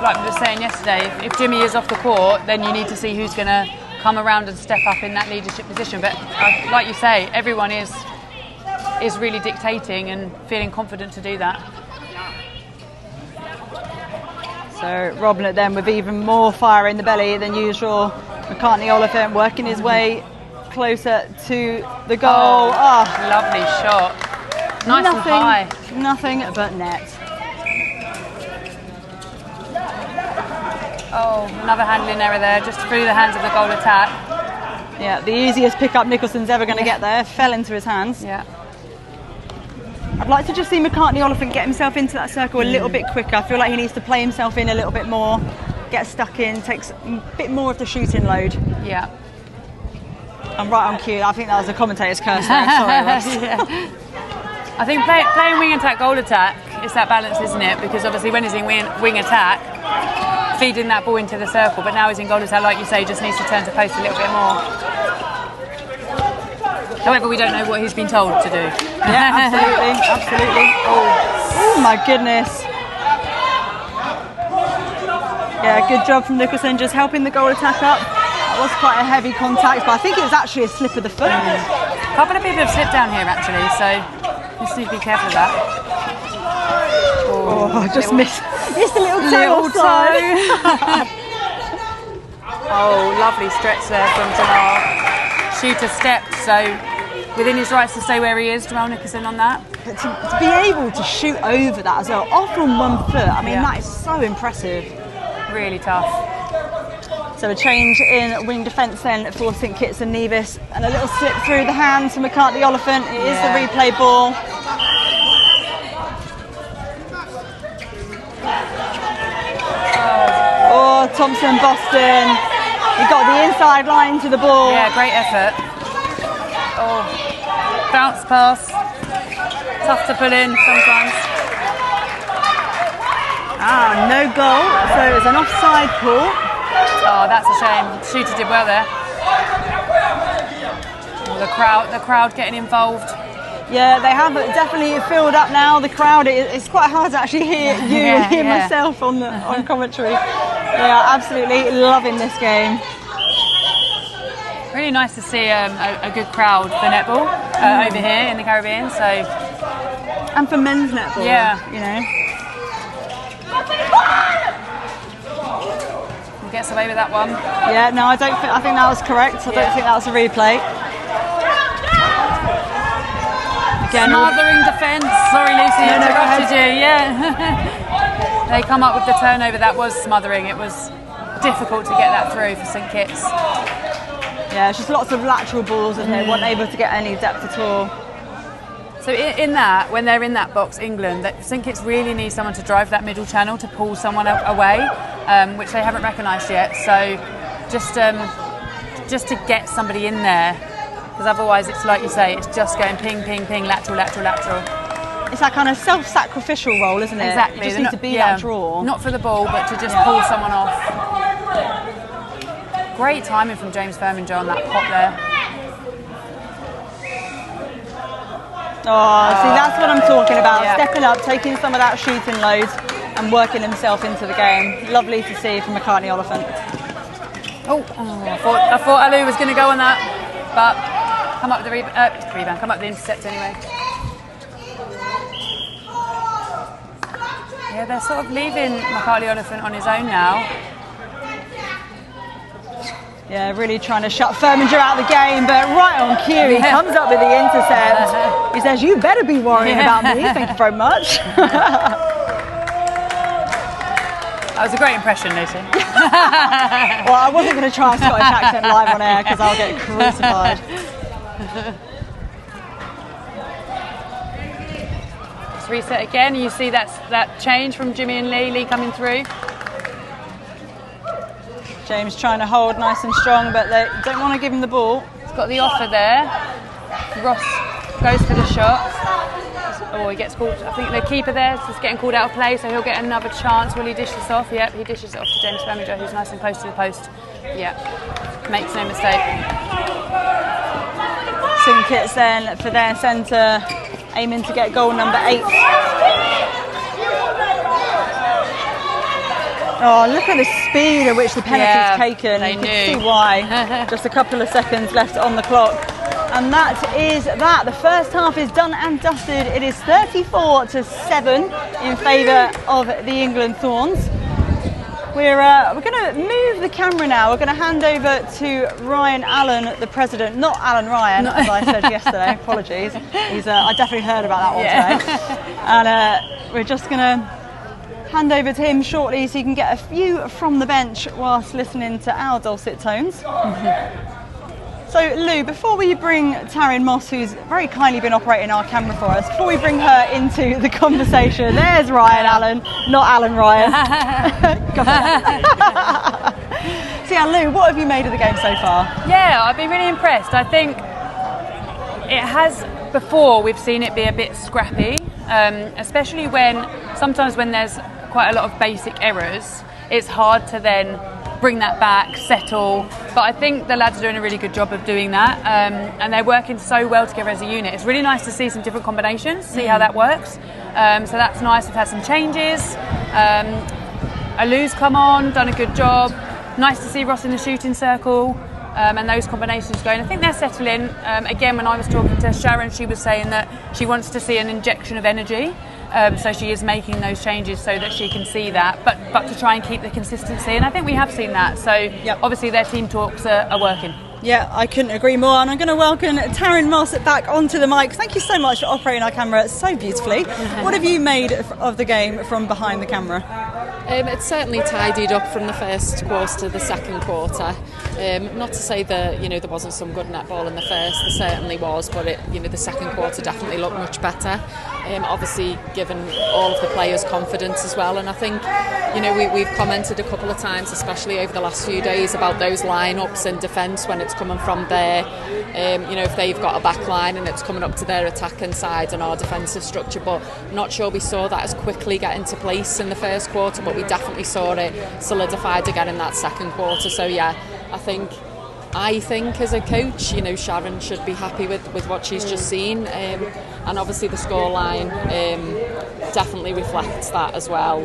like we were saying yesterday, if Jimmy is off the court, then you need to see who's going to come around and step up in that leadership position. But like you say, everyone is really dictating and feeling confident to do that. So Robnet then with even more fire in the belly than usual. McCartney Oliphant working his way closer to the goal. Lovely shot. Nice and high. Nothing but net. Oh, another handling error there, just through the hands of the goal attack. Yeah, the easiest pick-up Nicholson's ever going to get there. Fell into his hands. Yeah. I'd like to just see McCartney Oliphant get himself into that circle a little bit quicker. I feel like he needs to play himself in a little bit more, get stuck in, takes a bit more of the shooting load. Yeah. I'm right on cue. I think that was a commentator's curse there. Sorry, Ross. Yeah. I think playing wing attack, goal attack, it's that balance, isn't it? Because obviously when he's in wing attack, feeding that ball into the circle, but now he's in goal attack, like you say, just needs to turn to post a little bit more. However, we don't know what he's been told to do. Yeah, absolutely. Oh my goodness. Yeah, good job from Nicholson, just helping the goal attack up. That was quite a heavy contact, but I think it was actually a slip of the foot. A couple of people have slipped down here actually, so just need to be careful of that. I just missed a little toe. Oh, lovely stretch there from Jamal. Shooter stepped, so within his rights to stay where he is, Jamal Nicholson on that. But to be able to shoot over that as well, off on 1 foot, I mean, that is so impressive. Really tough. So a change in wing defence then for St Kitts and Nevis, and a little slip through the hands from McCartney Oliphant. It is the replay ball. Oh, Thompson, Boston. He got the inside line to the ball. Yeah, great effort. Oh, bounce pass. Tough to pull in sometimes. No goal. So it was an offside call. Oh, that's a shame. Shooter did well there. The crowd getting involved. Yeah, they have definitely filled up now. The crowd, it's quite hard to actually hear you and hear myself on commentary. They are absolutely loving this game. Really nice to see a good crowd for netball over here in the Caribbean. So, and for men's netball, you know. He gets away with that one. Yeah, no, I think that was correct. I don't think that was a replay. Again, smothering defence. Sorry, Lucy, interrupted you. Yeah. They come up with the turnover. That was smothering. It was difficult to get that through for St Kitts. Yeah, it's just lots of lateral balls, and they weren't able to get any depth at all. So in that, when they're in that box, England, St Kitts really need someone to drive that middle channel to pull someone away, which they haven't recognised yet. So just to get somebody in there, because otherwise it's like you say, it's just going ping, ping, ping, lateral, lateral, lateral. It's that kind of self-sacrificial role, isn't it? Exactly. You just need to be that draw. Not for the ball, but to just pull someone off. Great timing from James Firminger on that pop there. Oh, see, that's what I'm talking about. Stepping up, taking some of that shooting load and working himself into the game. Lovely to see from McCartney Oliphant. I thought Alou was going to go on that, but come up with the rebound, come up with the intercept anyway. Yeah, they're sort of leaving McCartney Oliphant on his own now. Yeah, really trying to shut Furminger out of the game, but right on cue, he comes up with the intercept. He says, "You better be worrying about me, thank you very much." That was a great impression, Lucy. Well, I wasn't going to try a Scottish accent live on air because I'll get crucified. Let's reset again. You see that change from Jimmy and Lee coming through. James trying to hold nice and strong, but they don't want to give him the ball. He's got the offer there. Ross goes for the shot. Oh, he gets called. I think the keeper there is getting called out of play, so he'll get another chance. Will he dish this off? Yep, he dishes it off to James Furminger, who's nice and close to the post. Yeah, makes no mistake. St Kitts then for their centre, aiming to get goal number 8. Oh, look at the speed at which the penalty's taken. You can see why. Just a couple of seconds left on the clock. And that is that. The first half is done and dusted. It is 34-7 in favour of the England Thorns. We're going to move the camera now. We're going to hand over to Ryan Allen, the president. Not Alan Ryan, as I said yesterday. Apologies. I definitely heard about that one today. And we're just going to hand over to him shortly so you can get a few from the bench whilst listening to our dulcet tones. So Lou, before we bring Taryn Moss, who's very kindly been operating our camera for us, before we bring her into the conversation, there's Ryan Allen, not Alan Ryan. So yeah, Lou, what have you made of the game so far? Yeah, I've been really impressed. I think it has, before we've seen it be a bit scrappy, especially sometimes when there's quite a lot of basic errors, it's hard to then bring that back, settle. But I think the lads are doing a really good job of doing that, and they're working so well together as a unit. It's really nice to see some different combinations, see how that works. So that's nice. We've had some changes. Alou's come on, done a good job. Nice to see Ross in the shooting circle. And those combinations going. I think they're settling. Again, when I was talking to Sharon, she was saying that she wants to see an injection of energy. So she is making those changes so that she can see that, but to try and keep the consistency. And I think we have seen that. So obviously their team talks are working. Yeah, I couldn't agree more. And I'm going to welcome Taryn Moss back onto the mic. Thank you so much for operating our camera so beautifully. What have you made of the game from behind the camera? It's certainly tidied up from the first quarter to the second quarter. Not to say that there wasn't some good netball in the first, there certainly was, but the second quarter definitely looked much better. Obviously, given all of the players confidence as well, and I think we've commented a couple of times, especially over the last few days, about those lineups in defence when it's coming from there. If they've got a back line and it's coming up to their attacking side and our defensive structure, but not sure we saw that as quickly get into place in the first quarter, but we definitely saw it solidified again in that second quarter. So yeah, I think as a coach, Sharon should be happy with what she's just seen, and obviously the scoreline definitely reflects that as well.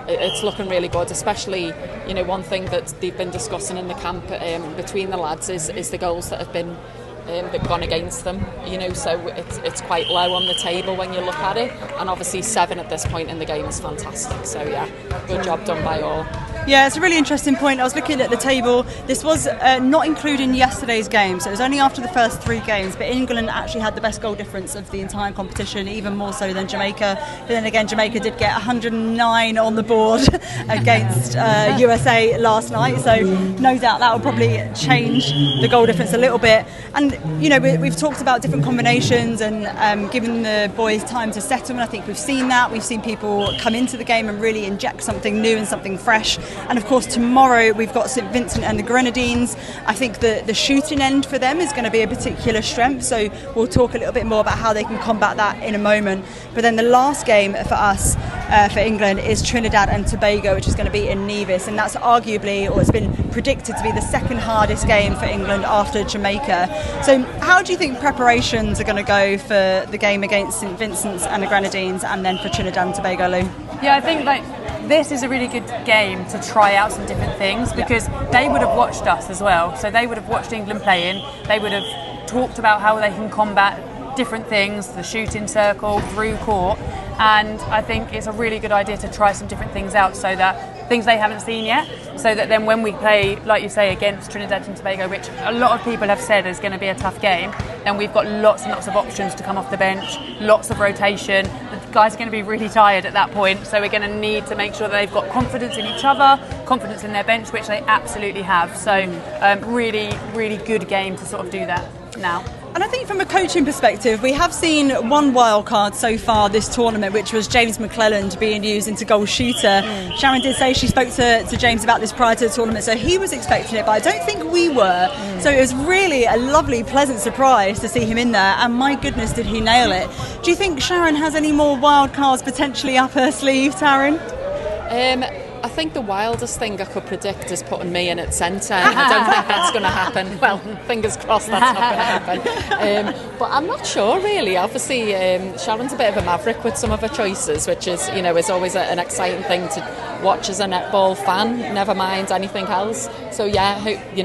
It's looking really good, especially one thing that they've been discussing in the camp between the lads is the goals that have been that gone against them, so it's quite low on the table when you look at it, and obviously 7 at this point in the game is fantastic. So yeah, good job done by all. Yeah, it's a really interesting point. I was looking at the table. This was not including yesterday's game, so it was only after the first 3 games, but England actually had the best goal difference of the entire competition, even more so than Jamaica. But then again, Jamaica did get 109 on the board against USA last night, so no doubt that will probably change the goal difference a little bit. And we've talked about different combinations and giving the boys time to settle, and I think we've seen that. We've seen people come into the game and really inject something new and something fresh. And of course tomorrow we've got St Vincent and the Grenadines. I think the shooting end for them is going to be a particular strength, so we'll talk a little bit more about how they can combat that in a moment. But then the last game for us for England is Trinidad and Tobago, which is going to be in Nevis, and that's arguably, or it's been predicted to be the second hardest game for England after Jamaica. So how do you think preparations are going to go for the game against St Vincent's and the Grenadines, and then for Trinidad and Tobago, Lou? Yeah, I think this is a really good game to try out some different things, because they would have watched us as well. So they would have watched England playing, they would have talked about how they can combat different things, the shooting circle, through court, and I think it's a really good idea to try some different things out, so that things they haven't seen yet, so that then when we play, like you say, against Trinidad and Tobago, which a lot of people have said is going to be a tough game, then we've got lots and lots of options to come off the bench, lots of rotation. The guys are going to be really tired at that point, so we're going to need to make sure that they've got confidence in each other, confidence in their bench, which they absolutely have. So really, really good game to sort of do that now. And I think from a coaching perspective, we have seen one wild card so far this tournament, which was James McClelland being used into goal shooter. Sharon did say she spoke to James about this prior to the tournament, so he was expecting it, but I don't think we were. So it was really a lovely, pleasant surprise to see him in there, and my goodness, did he nail it. Do you think Sharon has any more wild cards potentially up her sleeve, Taryn? I think the wildest thing I could predict is putting me in at centre. I don't think that's going to happen. Well, fingers crossed that's not going to happen. But I'm not sure really. Obviously, Sharon's a bit of a maverick with some of her choices, which is, is always an exciting thing to watch as a netball fan, never mind anything else. So yeah,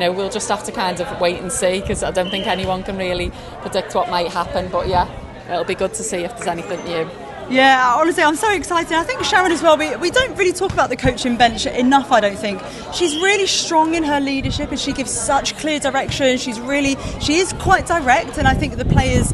we'll just have to kind of wait and see, because I don't think anyone can really predict what might happen. But yeah, it'll be good to see if there's anything new. Yeah, honestly, I'm so excited. I think Sharon as well, we don't really talk about the coaching bench enough, I don't think. She's really strong in her leadership, and she gives such clear direction. She is quite direct, and I think the players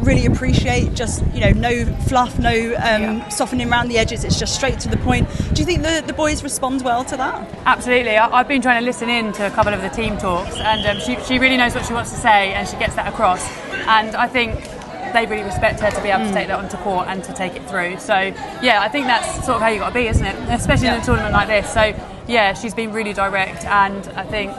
really appreciate just, no fluff, no softening around the edges. It's just straight to the point. Do you think the boys respond well to that? Absolutely. I've been trying to listen in to a couple of the team talks, and she really knows what she wants to say, and she gets that across. And I think they really respect her to be able to take that onto court and to take it through. So yeah, I think that's sort of how you got to be, isn't it? Especially in a tournament like this. So yeah, she's been really direct, and I think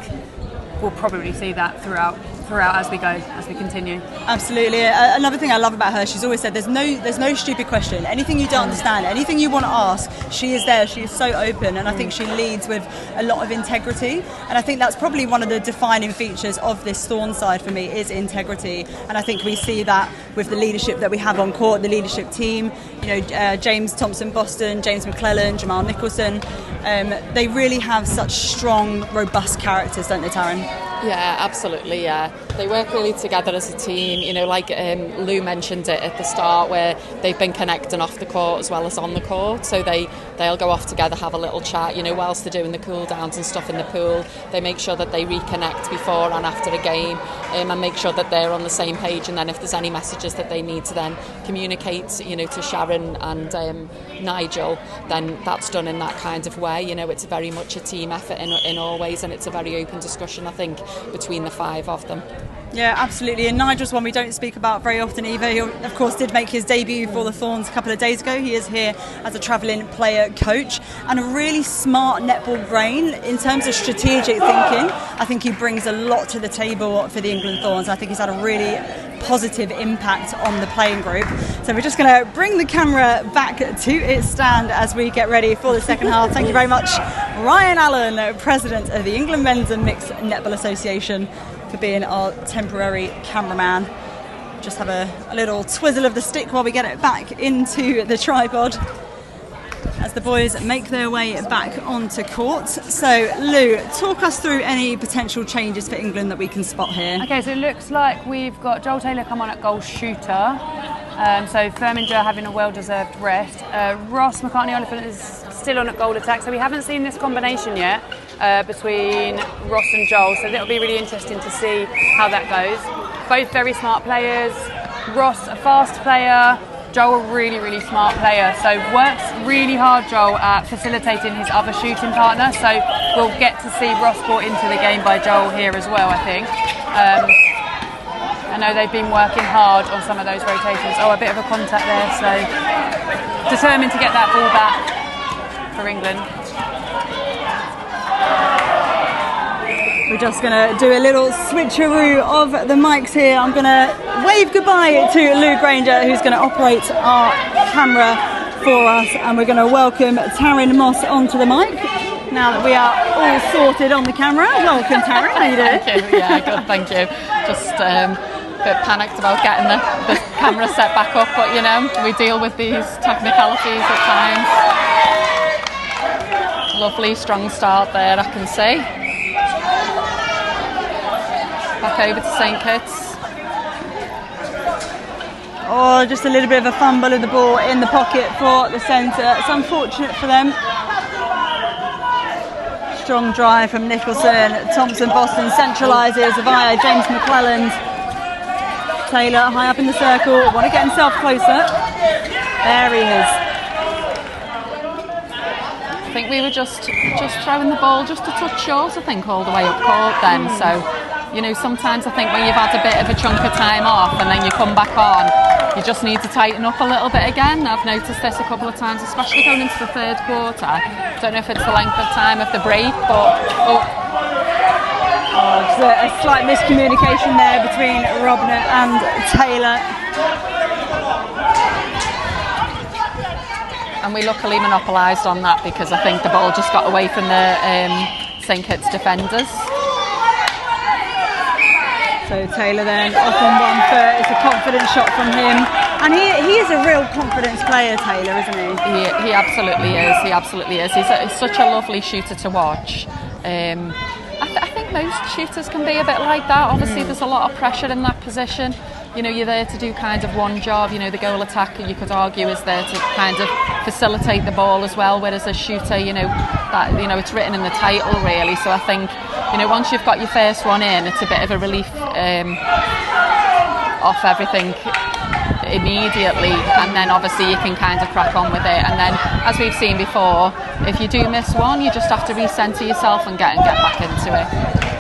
we'll probably see that throughout as we continue. Absolutely. Another thing I love about her, she's always said there's no stupid question. Anything you don't understand, anything you want to ask, she is there. She is so open, and I think she leads with a lot of integrity, and I think that's probably one of the defining features of this Thorns side for me, is integrity. And I think we see that with the leadership that we have on court, the leadership team, James Thompson-Boston, James McClelland, Jamal Nicholson, they really have such strong, robust characters, don't they, Taryn? Yeah, absolutely, yeah. They work really together as a team, like Lou mentioned it at the start, where they've been connecting off the court as well as on the court, so they'll go off together, have a little chat, whilst they're doing the cool downs and stuff in the pool. They make sure that they reconnect before and after a game, and make sure that they're on the same page, and then if there's any messages that they need to then communicate, to Sharon and Nigel, then that's done in that kind of way. It's very much a team effort in all ways, and it's a very open discussion, I think, between the five of them. Yeah, absolutely. And Nigel's one we don't speak about very often either. He, of course, did make his debut for the Thorns a couple of days ago. He is here as a travelling player coach, and a really smart netball brain in terms of strategic thinking. I think he brings a lot to the table for the England Thorns. I think he's had a really positive impact on the playing group. So we're just going to bring the camera back to its stand as we get ready for the second half. Thank you very much, Ryan Allen, President of the England Men's and Mixed Netball Association, for being our temporary cameraman. Just have a little twizzle of the stick while we get it back into the tripod as the boys make their way back onto court. So Lou, talk us through any potential changes for England that we can spot here. Okay, so it looks like we've got Joel Taylor come on at goal shooter, so Firminger having a well-deserved rest. Ross McCartney-Oliphant is still on at goal attack, so we haven't seen this combination yet between Ross and Joel, so it'll be really interesting to see how that goes. Both very smart players. Ross, a fast player. Joel, a really, really smart player. So works really hard, Joel, at facilitating his other shooting partner. So we'll get to see Ross brought into the game by Joel here as well, I think. I know they've been working hard on some of those rotations. Oh, a bit of a contact there. So determined to get that ball back for England. We're just going to do a little switcheroo of the mics here. I'm going to wave goodbye to Lou Grainger, who's going to operate our camera for us, and we're going to welcome Taryn Moss onto the mic now that we are all sorted on the camera. Welcome, Taryn. How you doing? Thank you. Yeah, good. Thank you. Just a bit panicked about getting the camera set back up, but you know, we deal with these technicalities at times. Lovely, strong start there, I can see. Back over to St Kitts. Oh, just a little bit of a fumble of the ball in the pocket for the centre. It's unfortunate for them. Strong drive from Nicholson. Thompson Boston centralises via James McClelland. Taylor high up in the circle. Want to get himself closer. There he is. I think we were just throwing the ball just a touch short, I think, all the way up court then. So, you know, sometimes I think when you've had a bit of a chunk of time off and then you come back on, you just need to tighten up a little bit again. I've noticed this a couple of times, especially going into the third quarter. Don't know if it's the length of time of the break, but just a slight miscommunication there between Robner and Taylor. And we luckily monopolised on that because I think the ball just got away from the St Kitts defenders. So Taylor then off on 1 foot. It's a confident shot from him, and he is a real confidence player, Taylor, isn't he? He absolutely is. He absolutely is. He's such a lovely shooter to watch. I think most shooters can be a bit like that. Obviously, there's a lot of pressure in that position. You know, you're there to do kind of one job. You know, the goal attacker, you could argue, is there to kind of facilitate the ball as well. Whereas a shooter, you know, that, you know, it's written in the title really. So I think, you know, once you've got your first one in, it's a bit of a relief off everything immediately, and then obviously you can kind of crack on with it. And then, as we've seen before, if you do miss one, you just have to recenter yourself and get back into it.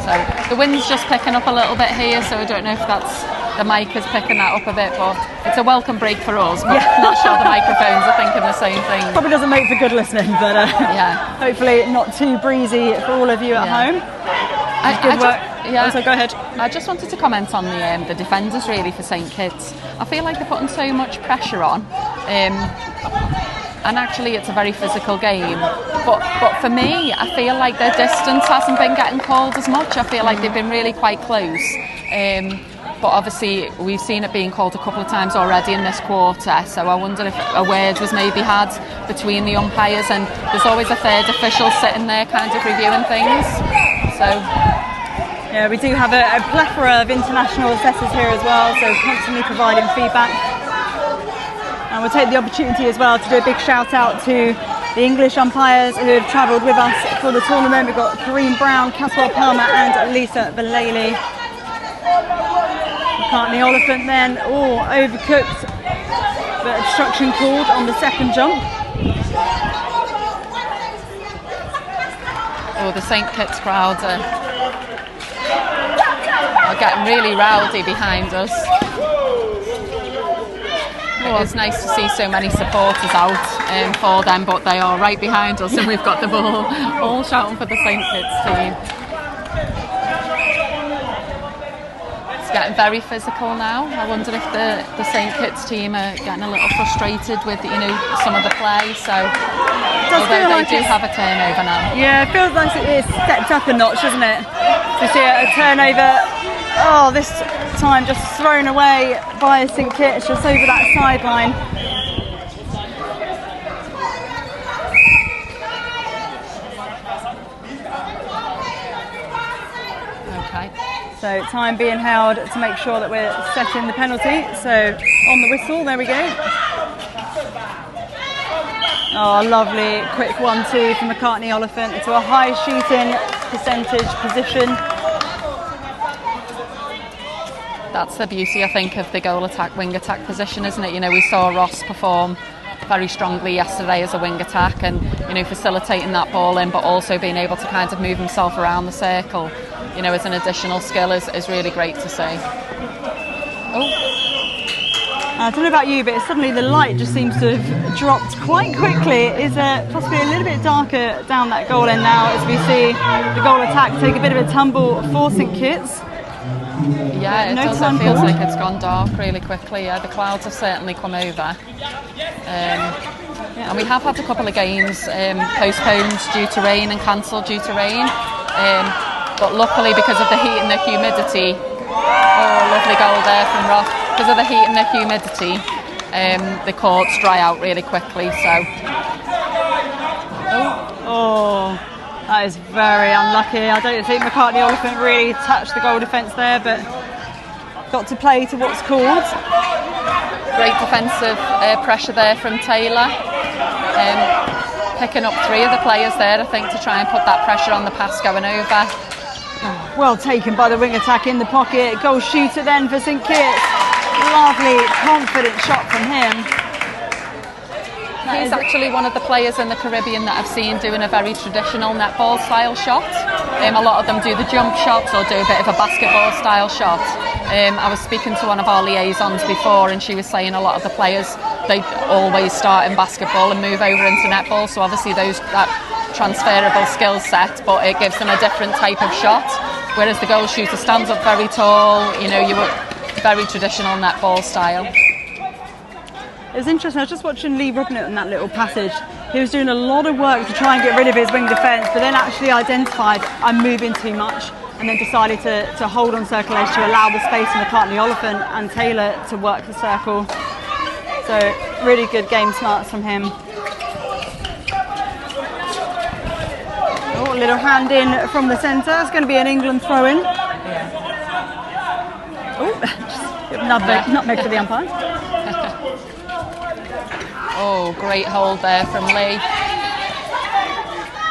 So the wind's just picking up a little bit here, so I don't know if that's the mic is picking that up a bit, but it's a welcome break for us. But I'm not sure the microphones are thinking the same thing. Probably doesn't make for good listening, but yeah, hopefully not too breezy for all of you at home. Good work. So go ahead. I just wanted to comment on the defenders really for St Kitts. I feel like they're putting so much pressure on, and actually it's a very physical game. But for me, I feel like their distance hasn't been getting called as much. I feel like they've been really quite close. But obviously we've seen it being called a couple of times already in this quarter, so I wonder if a word was maybe had between the umpires, and there's always a third official sitting there kind of reviewing things. So yeah, we do have a plethora of international assessors here as well, so constantly providing feedback. And we'll take the opportunity as well to do a big shout out to the English umpires who have travelled with us for the tournament. We've got Kareem Brown, Caswell Palmer and Lisa Vallely. McCartney Oliphant then, overcooked, but obstruction called on the second jump. The St Kitts crowd are getting really rowdy behind us. It's nice to see so many supporters out for them, but they are right behind us, and we've got them all shouting for the St Kitts team. Getting very physical now. I wonder if the St Kitts team are getting a little frustrated with, you know, some of the play. So although they do have a turnover now. Yeah, it feels like it's stepped up a notch, doesn't it? To see a turnover. Oh, this time just thrown away by St Kitts, just over that sideline. So time being held to make sure that we're setting the penalty. So on the whistle, there we go. Oh, lovely quick 1-2 from McCartney Oliphant into a high shooting percentage position. That's the beauty, I think, of the goal attack, wing attack position, isn't it? You know, we saw Ross perform very strongly yesterday as a wing attack, and, you know, facilitating that ball in, but also being able to kind of move himself around the circle, you know, as an additional skill is really great to see. I don't know about you, but suddenly the light just seems to have dropped quite quickly. Is possibly a little bit darker down that goal end now, as we see the goal attack take a bit of a tumble for St Kitts. Yeah, it does. It feels like it's gone dark really quickly. Yeah, the clouds have certainly come over. And we have had a couple of games postponed due to rain and cancelled due to rain. But luckily, because of the heat and the humidity, lovely goal there from Ross. Because of the heat and the humidity, the courts dry out really quickly. So, that is very unlucky. I don't think McCartney Oliphant really touched the goal defence there, but got to play to what's called. Great defensive pressure there from Taylor. Picking up 3 of the players there, I think, to try and put that pressure on the pass going over. Well taken by the wing attack in the pocket. Goal shooter then for St Kitts. Lovely, confident shot from him. He's actually one of the players in the Caribbean that I've seen doing a very traditional netball style shot. A lot of them do the jump shots or do a bit of a basketball style shot. I was speaking to one of our liaisons before, and she was saying a lot of the players, they always start in basketball and move over into netball, so obviously that transferable skill set, but it gives them a different type of shot, whereas the goal shooter stands up very tall, you were very traditional netball style. It was interesting, I was just watching Lee Robnett in that little passage. He was doing a lot of work to try and get rid of his wing defence, but then actually identified I'm moving too much, and then decided to hold on circle edge to allow the space for McCartney Oliphant and Taylor to work the circle. So really good game smarts from him. A little hand in from the centre. It's going to be an England throw-in. Nutmeg for the umpire. Great hold there from Lee.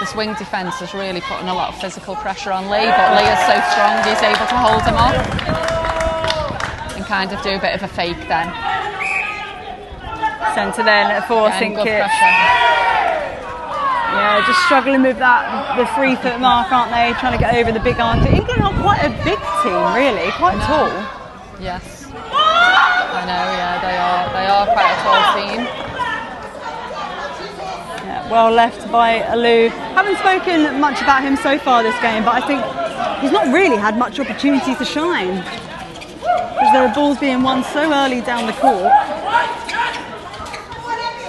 This wing defence is really putting a lot of physical pressure on Lee, but Lee is so strong he's able to hold him off and kind of do a bit of a fake then. Centre then for St Kitts. Yeah, just struggling with the 3 foot mark, aren't they? Trying to get over the big arm. England are quite a big team, really, quite tall. Yes, I know. Yeah, they are quite a tall team. Yeah, well left by Alou. Haven't spoken much about him so far this game, but I think he's not really had much opportunity to shine because there are balls being won so early down the court.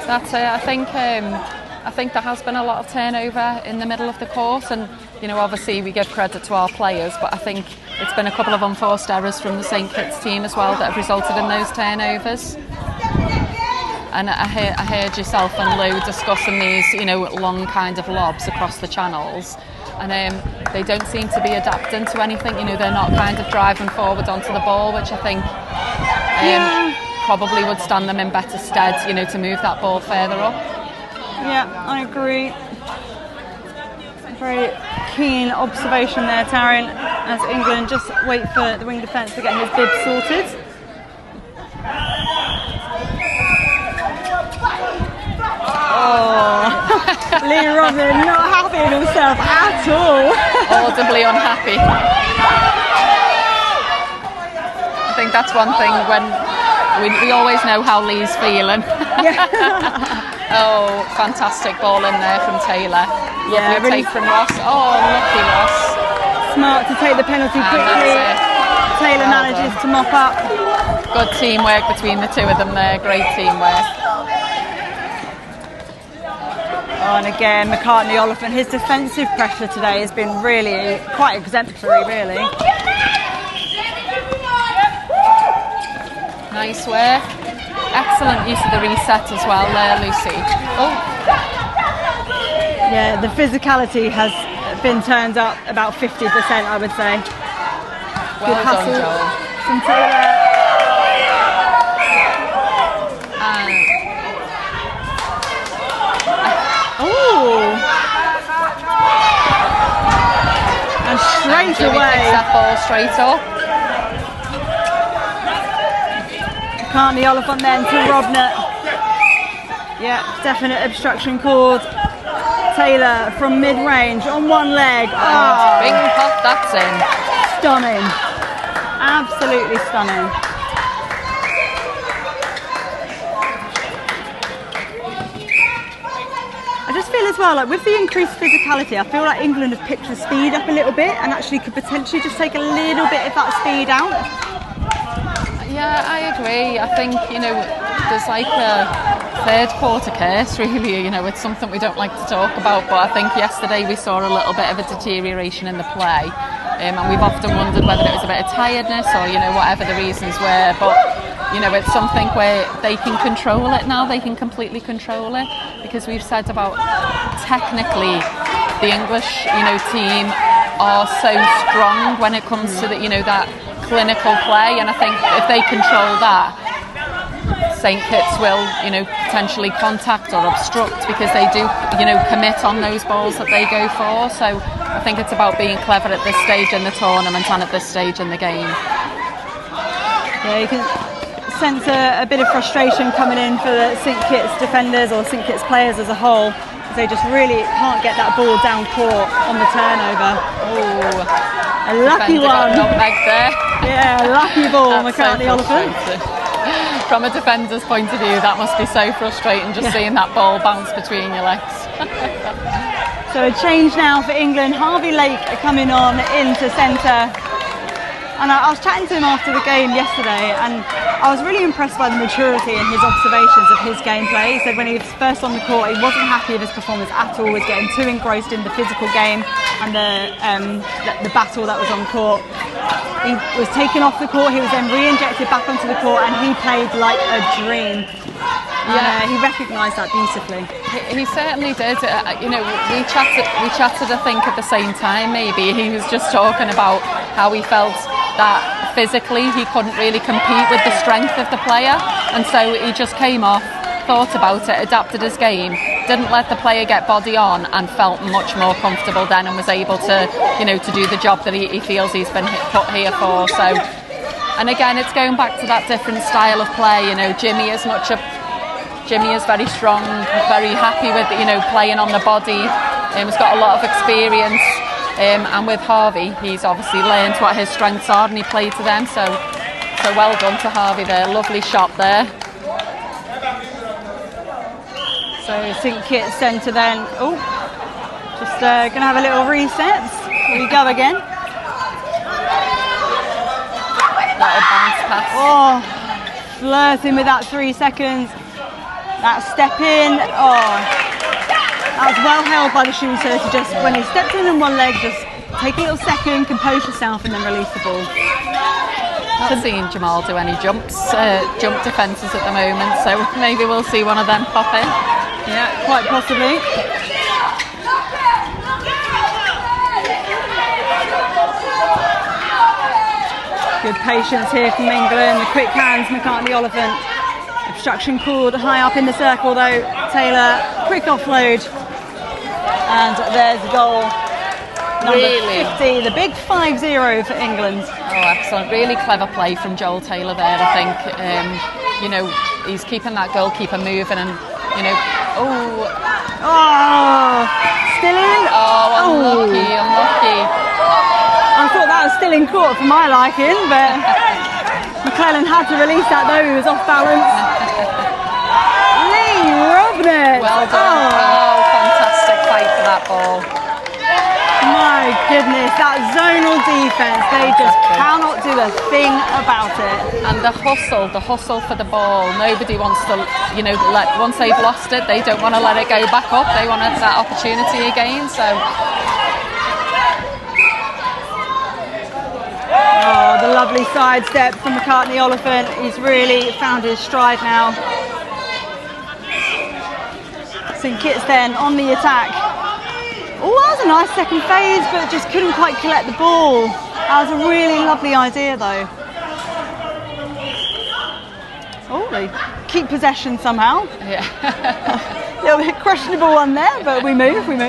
That's it. I think there has been a lot of turnover in the middle of the court, and obviously we give credit to our players, but I think it's been a couple of unforced errors from the St Kitts team as well that have resulted in those turnovers. And I heard yourself and Lou discussing these, long kind of lobs across the channels, and they don't seem to be adapting to anything. They're not kind of driving forward onto the ball, which I think probably would stand them in better stead, to move that ball further up. Yeah, I agree. Very keen observation there, Taryn, as England just wait for the wing defence to get his bib sorted. Lee Robin not happy with himself at all. Audibly unhappy. I think that's one thing when we always know how Lee's feeling. Fantastic ball in there from Taylor. Yeah, lovely take from Ross. Lucky Ross. Smart to take the penalty quickly. Taylor manages to mop up. Good teamwork between the 2 of them there. Great teamwork. And again, McCartney Oliphant, his defensive pressure today has been really quite exemplary, really. Nice work. Excellent use of the reset as well there, Lucy. Yeah, the physicality has been turned up about 50%, I would say. Well done, Joel. From Taylor. And straight away. Picks that ball straight up. McCartney Oliphant then to Robnett. Yeah, definite obstruction called. Taylor from mid-range on one leg. Big pot, that's in. Stunning. Absolutely stunning. I just feel as well, like with the increased physicality, I feel like England have picked the speed up a little bit and actually could potentially just take a little bit of that speed out. Yeah, I agree. I think, there's like a third quarter curse, really. You know, it's something we don't like to talk about, but I think yesterday we saw a little bit of a deterioration in the play, and we've often wondered whether it was a bit of tiredness or, you know, whatever the reasons were, but you know, it's something where they can control it now. They can completely control it, because we've said about technically the English, you know, team are so strong when it comes to the, you know, that clinical play, and I think if they control that, St Kitts will, you know, potentially contact or obstruct, because they do, you know, commit on those balls that they go for. So I think it's about being clever at this stage in the tournament and at this stage in the game. Yeah, you can sense a bit of frustration coming in for the St Kitts defenders or St Kitts players as a whole, because they just really can't get that ball down court on the turnover. Oh, a lucky one. Nutmeg there. Yeah, lucky ball, McCartney Oliphant. From a defender's point of view, that must be so frustrating, just seeing that ball bounce between your legs. So a change now for England. Harvey Lake coming on into centre. And I was chatting to him after the game yesterday, and I was really impressed by the maturity and his observations of his gameplay. He said when he was first on the court, he wasn't happy with his performance at all. He was getting too engrossed in the physical game and the battle that was on court. He was taken off the court, he was then re-injected back onto the court, and he played like a dream. Yeah, he recognised that beautifully. He certainly did. You know, we chatted, I think, at the same time, maybe. He was just talking about how he felt that physically he couldn't really compete with the strength of the player, and so he just came off, thought about it, adapted his game, didn't let the player get body on, and felt much more comfortable then, and was able to, you know, to do the job that he feels he's been put here for. So, and again, it's going back to that different style of play. You know, Jimmy is very strong, very happy with, you know, playing on the body. He's got a lot of experience, and with Harvey, he's obviously learned what his strengths are, and he played to them. So well done to Harvey there. Lovely shot there. So St Kitts centre then. Oh, just going to have a little reset. Here we go again. That advanced pass. Oh, flirting with that 3 seconds. That step in. Oh, that was well held by the shooter to just, when he stepped in one leg, just take a little second, compose yourself, and then release the ball. Not seeing Jamal do any jump defences at the moment, so maybe we'll see one of them pop in. Yeah, quite possibly. Good patience here from England. The quick hands, McCartney Oliphant. Obstruction called high up in the circle though. Taylor, quick offload. And there's the goal. Number 50, the big 5-0 for England. Oh, excellent. Really clever play from Joel Taylor there, I think. You know, he's keeping that goalkeeper moving, and, you know, still in? Oh, unlucky. I thought that was still in court for my liking, but McClellan had to release that though, he was off balance. Lee Robnett! Well done. Oh, fantastic fight for that ball. My goodness, that zonal defence, they just cannot do a thing about it. And the hustle for the ball. Nobody wants to, you know, once they've lost it, they don't want to let it go back up. They want that opportunity again. So. Oh, the lovely sidestep from McCartney Oliphant. He's really found his stride now. St Kitts then on the attack. Oh, that was a nice second phase, but just couldn't quite collect the ball. That was a really lovely idea, though. Oh, they keep possession somehow. Yeah. A little bit questionable one there, but we move. I'm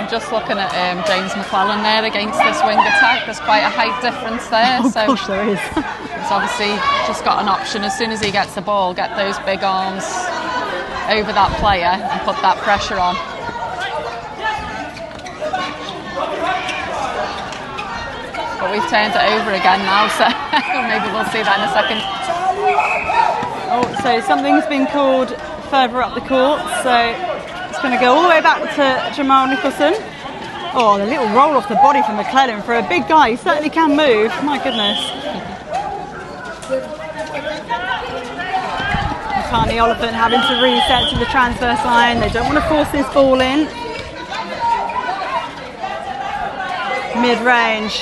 just looking at James McClellan there against this wing attack. There's quite a height difference there. Oh, so gosh, there is. He's obviously just got an option as soon as he gets the ball, get those big arms over that player and put that pressure on. But we've turned it over again now, so maybe we'll see that in a second. Oh, so something's been called further up the court, so it's going to go all the way back to Jamal Nicholson. Oh, the little roll off the body from McClellan for a big guy. He certainly can move. My goodness. McCartney Oliphant having to reset to the transverse line. They don't want to force this ball in. Mid-range.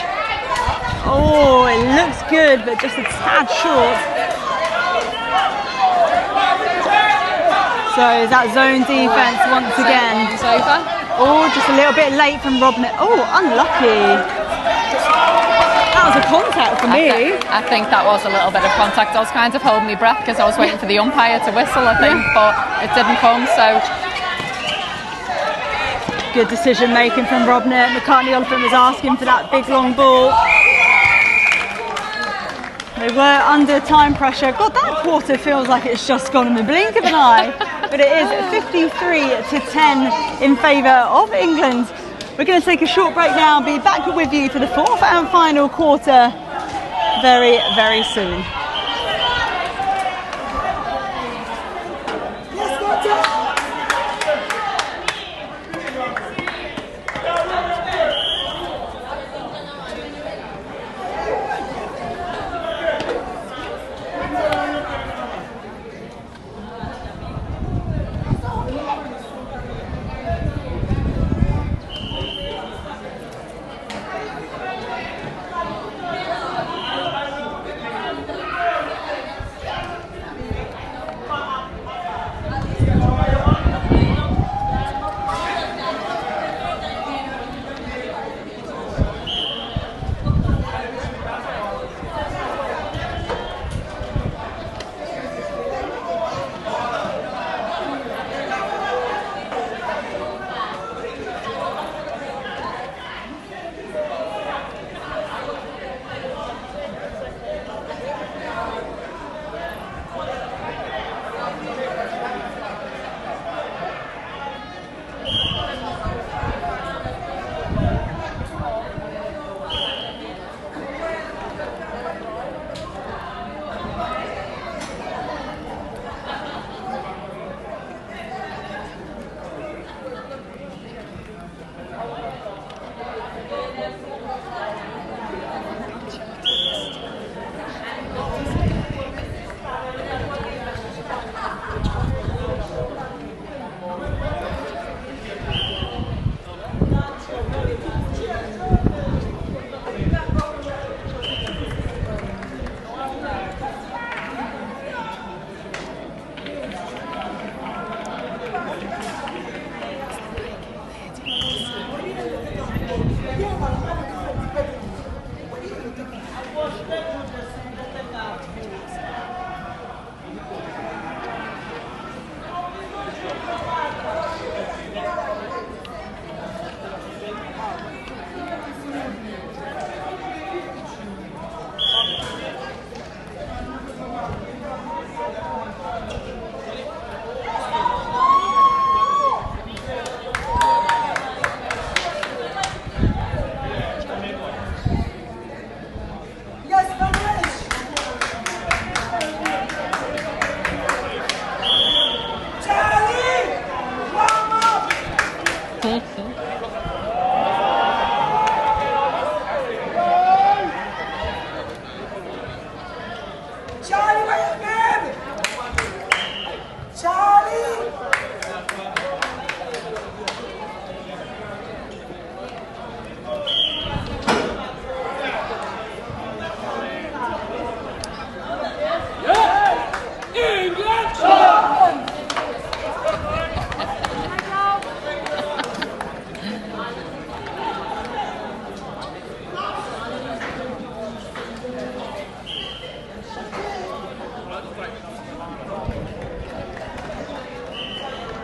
Oh, it looks good, but just a tad short. So is that zone defense once again? It's over. Oh, just a little bit late from Robnet. Oh, unlucky. That was a contact for me. I think that was a little bit of contact. I was kind of holding my breath because I was waiting for the umpire to whistle, I think, but it didn't come, so. Good decision making from Robnet. McCartney Oliphant was asking for that big long ball. They were under time pressure. God, that quarter feels like it's just gone in the blink of an eye. But it is 53-10 in favour of England. We're going to take a short break now and be back with you for the fourth and final quarter very, very soon.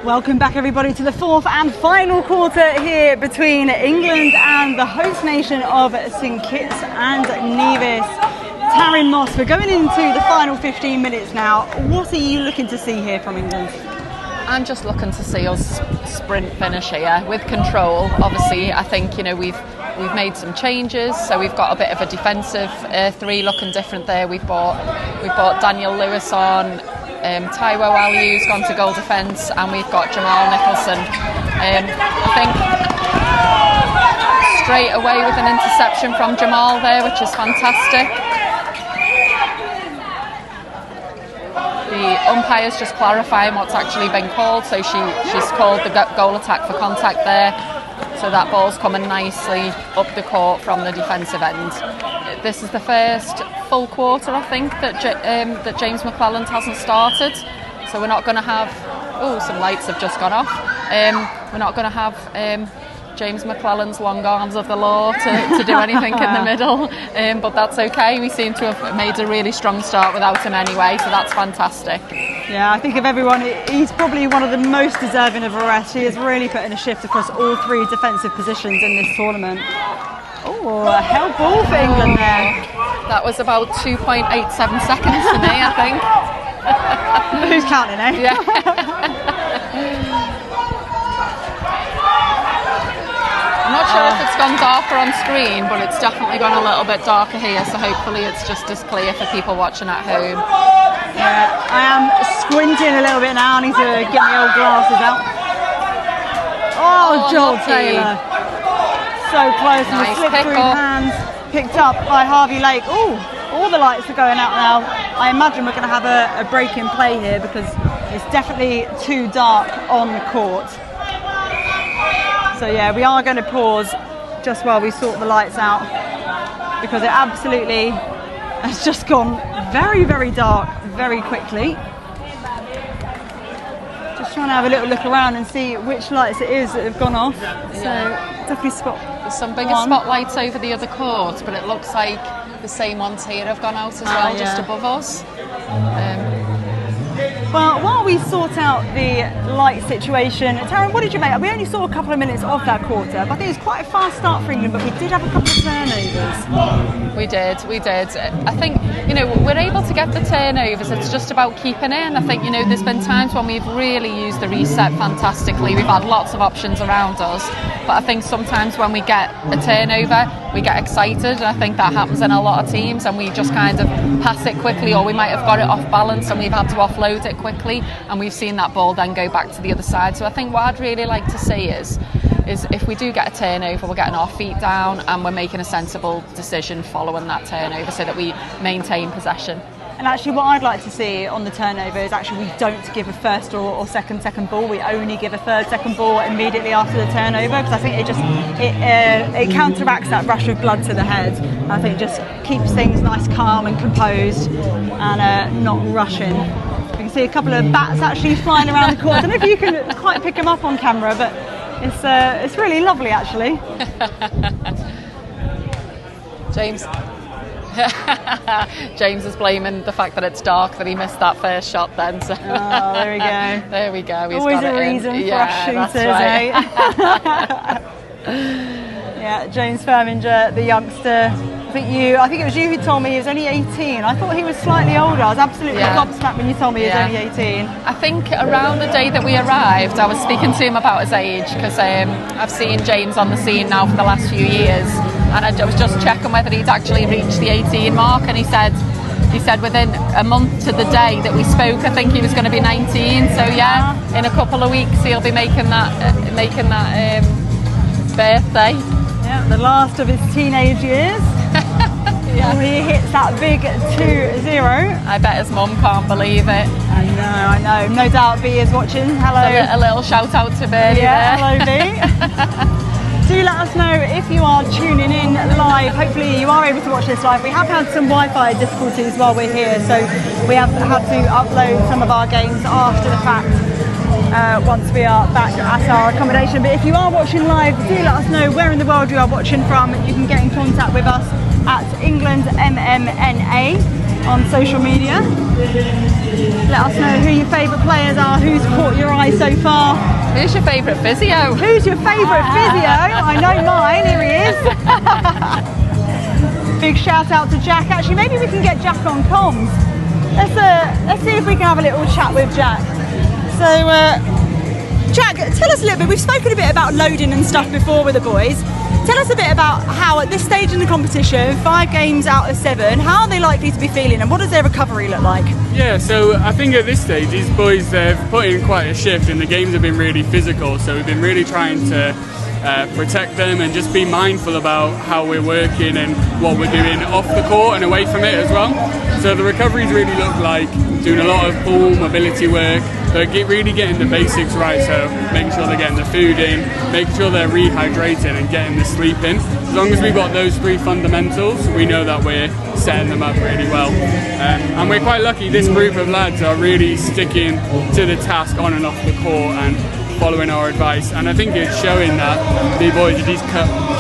Welcome back everybody to the fourth and final quarter here between England and the host nation of St Kitts and Nevis. Taryn Moss, we're going into the final 15 minutes now. What are you looking to see here from England? I'm just looking to see us sprint finish here with control. Obviously, I think we've made some changes, so we've got a bit of a defensive three looking different there. We've brought Daniel Lewis on. Taiwo Aliu's gone to goal defence, and we've got Jamal Nicholson. I think straight away with an interception from Jamal there, which is fantastic. The umpire's just clarifying what's actually been called. So she's called the goal attack for contact there. So that ball's coming nicely up the court from the defensive end. This is the first full quarter, I think, that James McClelland hasn't started. So we're not going to have... Oh, some lights have just gone off. We're not going to have James McClelland's long arms of the law to do anything in the middle. But that's okay. We seem to have made a really strong start without him anyway, so that's fantastic. Yeah, I think of everyone, he's probably one of the most deserving of a rest. He has really put in a shift across all 3 defensive positions in this tournament. Oh, a hell ball for England there. That was about 2.87 seconds to me, I think. Who's counting, eh? Yeah. I'm not sure if it's gone darker on screen, but it's definitely gone a little bit darker here, so hopefully it's just as clear for people watching at home. Yeah, I am squinting a little bit now. I need to get my old glasses out. Oh, Joel Taylor. So close, and the slip through hands picked up by Harvey Lake. Oh, all the lights are going out now. I imagine we're going to have a break in play here because it's definitely too dark on the court. So yeah, we are going to pause just while we sort the lights out because it absolutely has just gone very, very dark very quickly. Just trying to have a little look around and see which lights it is that have gone off. So definitely spot. There's some bigger spotlights over the other court, but it looks like the same ones here have gone out as well, just above us. Well, while we sort out the light situation, Taryn, what did you make? We only saw a couple of minutes of that quarter, but I think it was quite a fast start for England, but we did have a couple of turnovers. We did. I think, we're able to get the turnovers. It's just about keeping it. And I think, there's been times when we've really used the reset fantastically. We've had lots of options around us. But I think sometimes when we get a turnover, we get excited. And I think that happens in a lot of teams and we just kind of pass it quickly, or we might have got it off balance and we've had to offload it quickly. And we've seen that ball then go back to the other side. So I think what I'd really like to see is if we do get a turnover, we're getting our feet down and we're making a sensible decision following that turnover so that we maintain possession. And actually what I'd like to see on the turnover is actually we don't give a first or second ball. We only give a second ball immediately after the turnover, because I think it counteracts that rush of blood to the head. I think it just keeps things nice, calm and composed and not rushing. You can see a couple of bats actually flying around the court. I don't know if you can quite pick them up on camera, but it's really lovely actually. James is blaming the fact that it's dark that he missed that first shot then. So. Oh, there we go. There we go. He's always got a reason for us shooters, right. Yeah, James Firminger, the youngster. I think it was you who told me he was only 18. I thought he was slightly older. I was absolutely gobsmacked when you told me he was only 18. I think around the day that we arrived, I was speaking to him about his age because I've seen James on the scene now for the last few years, and I was just checking whether he'd actually reached the 18 mark, and he said within a month to the day that we spoke, I think he was going to be 19. So in a couple of weeks he'll be making that birthday. Yeah, the last of his teenage years. Oh, he hits that big 2-0. I bet his mum can't believe it. I know. No doubt B is watching. Hello. So a little shout out to Bernie there. Hello B. Do let us know if you are tuning in live. Hopefully you are able to watch this live. We have had some Wi-Fi difficulties while we're here, so we have had to upload some of our games after the fact. Once we are back at our accommodation. But if you are watching live, do let us know where in the world you are watching from. You can get in contact with us at England MMNA on social media. Let us know who your favourite players are, who's caught your eye so far. Who's your favourite physio? Who's your favourite physio? I know mine, here he is. Big shout out to Jack. Actually, maybe we can get Jack on comms. Let's see if we can have a little chat with Jack. So, Jack, tell us a little bit. We've spoken a bit about loading and stuff before with the boys. Tell us a bit about how, at this stage in the competition, 5 games out of 7, how are they likely to be feeling and what does their recovery look like? Yeah, so I think at this stage, these boys, they've put in quite a shift and the games have been really physical. So we've been really trying to protect them and just be mindful about how we're working and what we're doing off the court and away from it as well. So the recoveries really look like doing a lot of pull, mobility work, but really getting the basics right, so making sure they're getting the food in, making sure they're rehydrating and getting the sleep in. As long as we've got those 3 fundamentals, we know that we're setting them up really well. And we're quite lucky, this group of lads are really sticking to the task on and off the court and following our advice, and I think it's showing that the boys just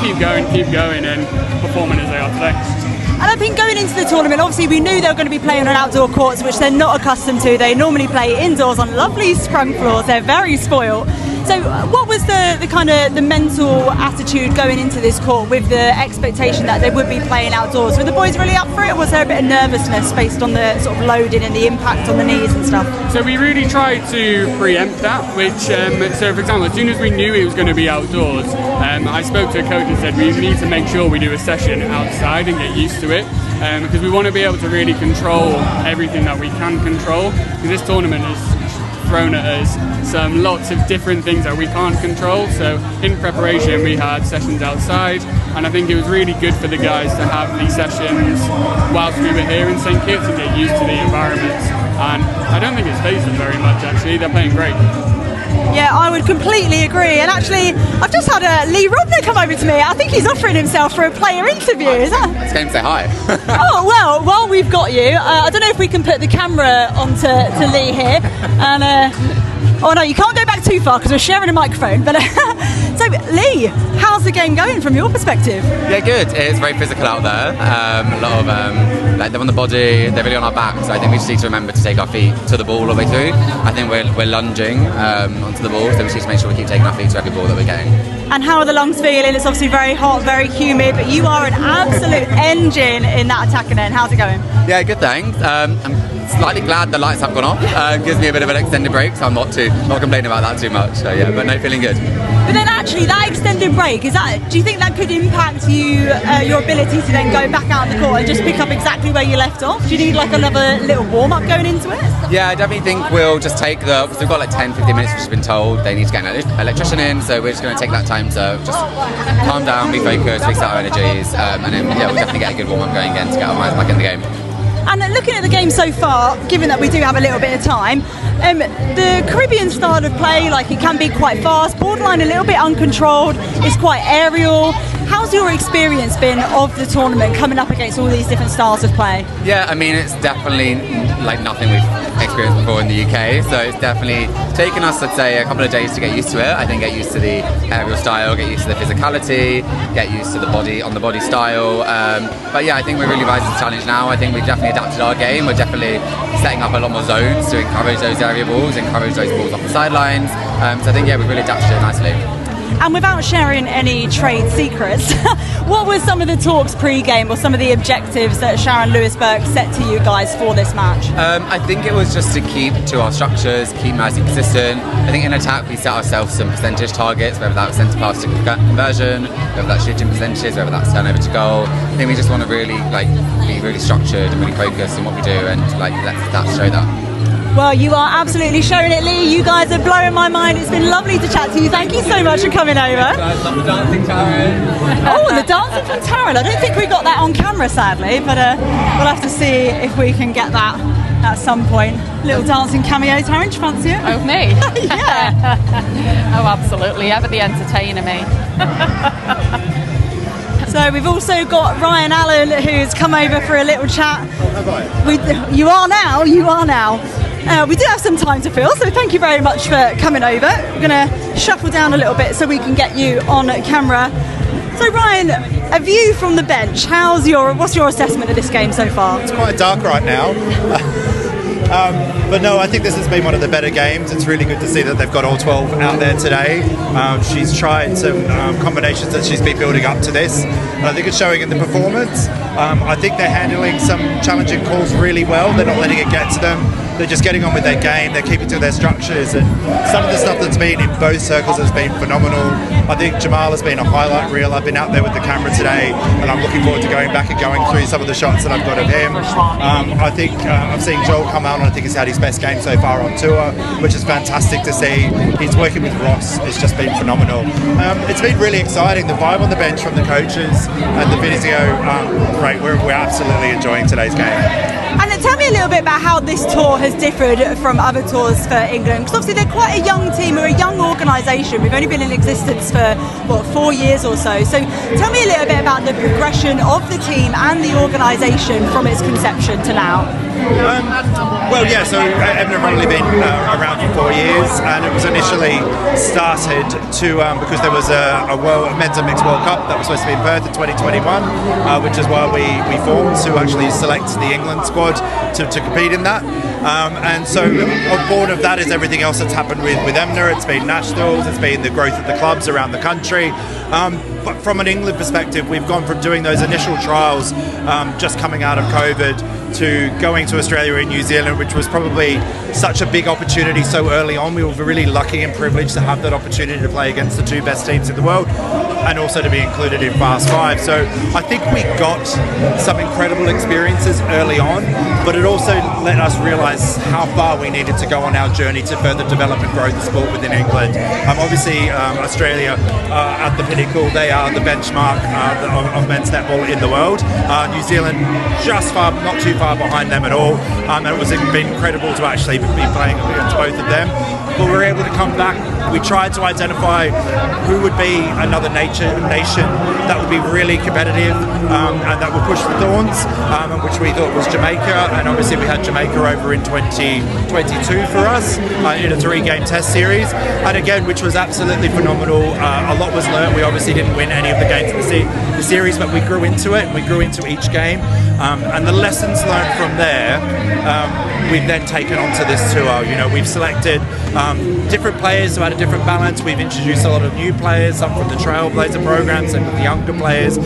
keep going and performing as they are today. And I think going into the tournament, obviously we knew they were going to be playing on outdoor courts, which they're not accustomed to. They normally play indoors on lovely scrum floors. They're very spoiled. So what was the kind of the mental attitude going into this court with the expectation that they would be playing outdoors? Were the boys really up for it, or was there a bit of nervousness based on the sort of loading and the impact on the knees and stuff? So we really tried to preempt that, which, so for example, as soon as we knew it was going to be outdoors, I spoke to a coach and said we need to make sure we do a session outside and get used to it, because we want to be able to really control everything that we can control, because this tournament has thrown at us lots of different things that we can't control. So in preparation we had sessions outside, and I think it was really good for the guys to have these sessions whilst we were here in St Kitts and get used to the environment, and I don't think it's phased them very much actually. They're playing great. Yeah, I would completely agree. And actually, I've just had Lee Rodner come over to me. I think he's offering himself for a player interview. Is that? Just came to say hi. Oh, well, while we've got you, I don't know if we can put the camera onto Lee here. And oh no, you can't go back too far because we're sharing a microphone. But so, Lee, how's the game going from your perspective? Yeah, good. It's very physical out there. A lot of like they're on the body, they're really on our back. So I think we just need to remember to take our feet to the ball all the way through. I think we're lunging onto the ball, so we just need to make sure we keep taking our feet to every ball that we're getting. And how are the lungs feeling? It's obviously very hot, very humid, but you are an absolute engine in that attacking end. How's it going? Yeah, good, thanks. I'm slightly glad the lights have gone off. Gives me a bit of an extended break, so I'm not complaining about that too much. So yeah, but no, feeling good. But then actually, that extended break, do you think that could impact your ability to then go back out on the court and just pick up exactly where you left off? Do you need like another little warm-up going into it? Yeah, I definitely think we'll just take because we've got like 10-15 minutes, which has been told they need to get an electrician in, so we're just going to take that time to just calm down, be focused, reset our energies, and then we'll definitely get a good warm-up going again to get our minds back in the game. And looking at the game so far, given that we do have a little bit of time, the Caribbean style of play, like it can be quite fast, borderline a little bit uncontrolled, it's quite aerial. How's your experience been of the tournament coming up against all these different styles of play? Yeah, I mean, it's definitely like nothing we've experienced before in the UK, so it's definitely taken us, I'd say, a couple of days to get used to it. I think get used to the aerial style, get used to the physicality, get used to the body style. But yeah, I think we're really rising to the challenge now. I think we've definitely adapted our game. We're definitely setting up a lot more zones to encourage those area balls, encourage those balls off the sidelines. So I think, yeah, we've really adapted it nicely. And without sharing any trade secrets, what were some of the talks pre-game or some of the objectives that Sharon Lewis-Burke set to you guys for this match? I think it was just to keep to our structures, keep nice and consistent. I think in attack we set ourselves some percentage targets, whether that's centre pass to conversion, whether that's shooting percentages, whether that's turnover to goal. I think we just want to really be really structured and really focused on what we do, and let that show that. Well, you are absolutely showing it, Lee. You guys are blowing my mind. It's been lovely to chat to you. Thank you so much for coming over. Guys, love the dancing, Taryn. Oh, the dancing from Taryn. I don't think we got that on camera, sadly, but we'll have to see if we can get that at some point. Little dancing cameo, Taryn. Do you fancy it? Oh, me? Yeah. Oh, absolutely. Ever the entertainer, me. So we've also got Ryan Allen, who's come over for a little chat. Oh, have I? You are now. We do have some time to fill, so thank you very much for coming over. We're going to shuffle down a little bit so we can get you on camera. So Ryan, a view from the bench, what's your assessment of this game so far? It's quite dark right now. But no, I think this has been one of the better games. It's really good to see that they've got all 12 out there today. She's tried some combinations that she's been building up to this, and I think it's showing in the performance. I think they're handling some challenging calls really well. They're not letting it get to them. they're just getting on with their game, they're keeping to their structures, and some of the stuff that's been in both circles has been phenomenal. I think Jamal has been a highlight reel. I've been out there with the camera today, and I'm looking forward to going back and going through some of the shots that I've got of him. I think I've seen Joel come out, and I think he's had his best game so far on tour, which is fantastic to see. He's working with Ross. It's just been phenomenal. It's been really exciting. The vibe on the bench from the coaches and the physio, great. We're absolutely enjoying today's game. And tell me a little bit about how this tour has differed from other tours for England, because obviously they're quite a young team, we're a young organisation. We've only been in existence for 4 years or so. So tell me a little bit about the progression of the team and the organisation from its conception to now. So Ebner have only been around for 4 years, and it was initially started to because there was a men's and mixed World Cup that was supposed to be in Perth in 2021, which is why we formed to actually select the England squad to compete in that. And so on board of that is everything else that's happened with Ebner. It's been nationals, it's been the growth of the clubs around the country. But from an England perspective, we've gone from doing those initial trials just coming out of COVID to going to Australia and New Zealand, which was probably such a big opportunity so early on. We were really lucky and privileged to have that opportunity to play against the 2 best teams in the world and also to be included in Fast 5. So I think we got some incredible experiences early on, but it also let us realise how far we needed to go on our journey to further develop and grow the sport within England. Obviously, Australia at the pinnacle, they are the benchmark of men's netball in the world. New Zealand just not too far behind them at all, and it was been incredible to actually be playing against both of them. But we were able to come back. We tried to identify who would be another nation that would be really competitive and that would push the Thorns, and which we thought was Jamaica. And obviously we had Jamaica over in 2022 for us in a 3-game test series, and again, which was absolutely phenomenal. A lot was learned. We obviously didn't win any of the games in the series, but we grew into it. We grew into each game, and the lessons learned from there we've then taken onto this tour. We've selected different players who had a different balance. We've introduced a lot of new players, some from the Trailblazer programs and the younger players.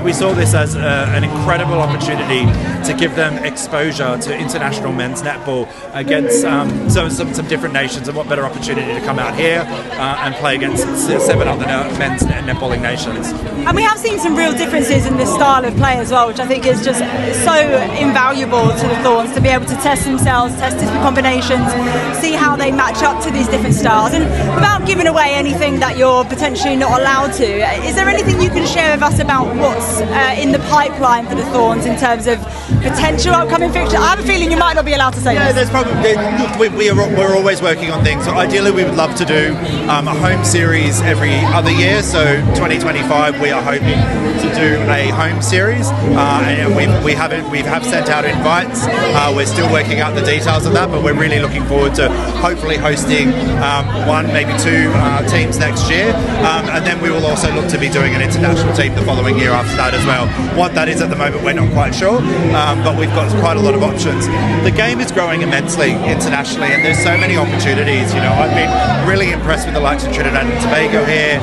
We saw this as an incredible opportunity to give them exposure to international men's netball against some different nations, and what better opportunity to come out here and play against 7 other men's netballing nations. And we have seen some real differences in the style of play as well, which I think is just so invaluable to the Thorns to be able to test themselves, test different combinations, see how they match up to these different styles. And without giving away anything that you're potentially not allowed to, is there anything you can share with us about what's in the pipeline for the Thorns in terms of potential upcoming fixture? I have a feeling you might not be allowed to say this. There's probably we're always working on things. So ideally, we would love to do a home series every other year. So 2025, we are hoping to do a home series, and we have sent out invites. We're still working out the details of that, but we're really looking forward to hopefully hosting 1, maybe 2 teams next year, and then we will also look to be doing an international team the following year after that as well. What that is at the moment, we're not quite sure, but we've got quite a lot of options. The game is growing immensely internationally, and there's so many opportunities. I've been really impressed with the likes of Trinidad and Tobago here.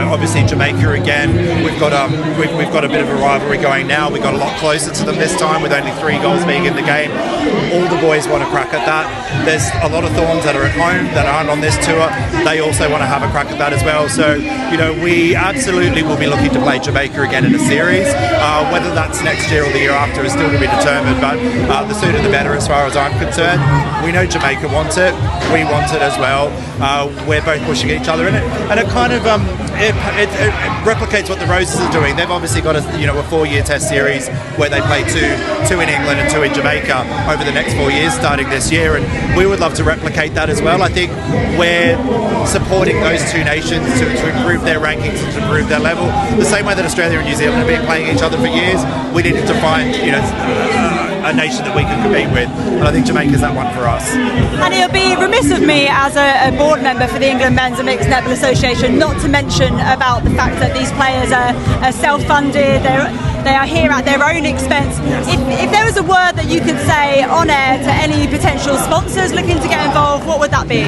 Obviously Jamaica again. We've got a bit of a rivalry going now. We got a lot closer to them this time with only 3 goals being in the game. All the boys want to crack at that. There's a lot of Thorns that are at home that aren't on this tour. They also want to have a crack at that as well. So we absolutely will be looking to play Jamaica again in a series. Whether that's next year or the year after is still to be determined, but the sooner the better as far as I'm concerned. We know Jamaica wants it. We want it as well. We're both pushing each other in it, and it kind of it replicates what the Roses are doing. They've obviously got a 4-year test series where they play two in England and 2 in Jamaica over the next 4 years, starting this year, and we would love to replicate that as well. I think we're supporting those 2 nations to improve their rankings and to improve their level. The same way that Australia and New Zealand have been playing each other for years, we needed to find a nation that we could compete with, and I think Jamaica's that one for us. And it would be remiss of me as a board member for the England Men's and Mixed Netball Association not to mention about the fact that these players are self-funded. They are here at their own expense. If there was a word that you could say on air to any potential sponsors looking to get involved, what would that be?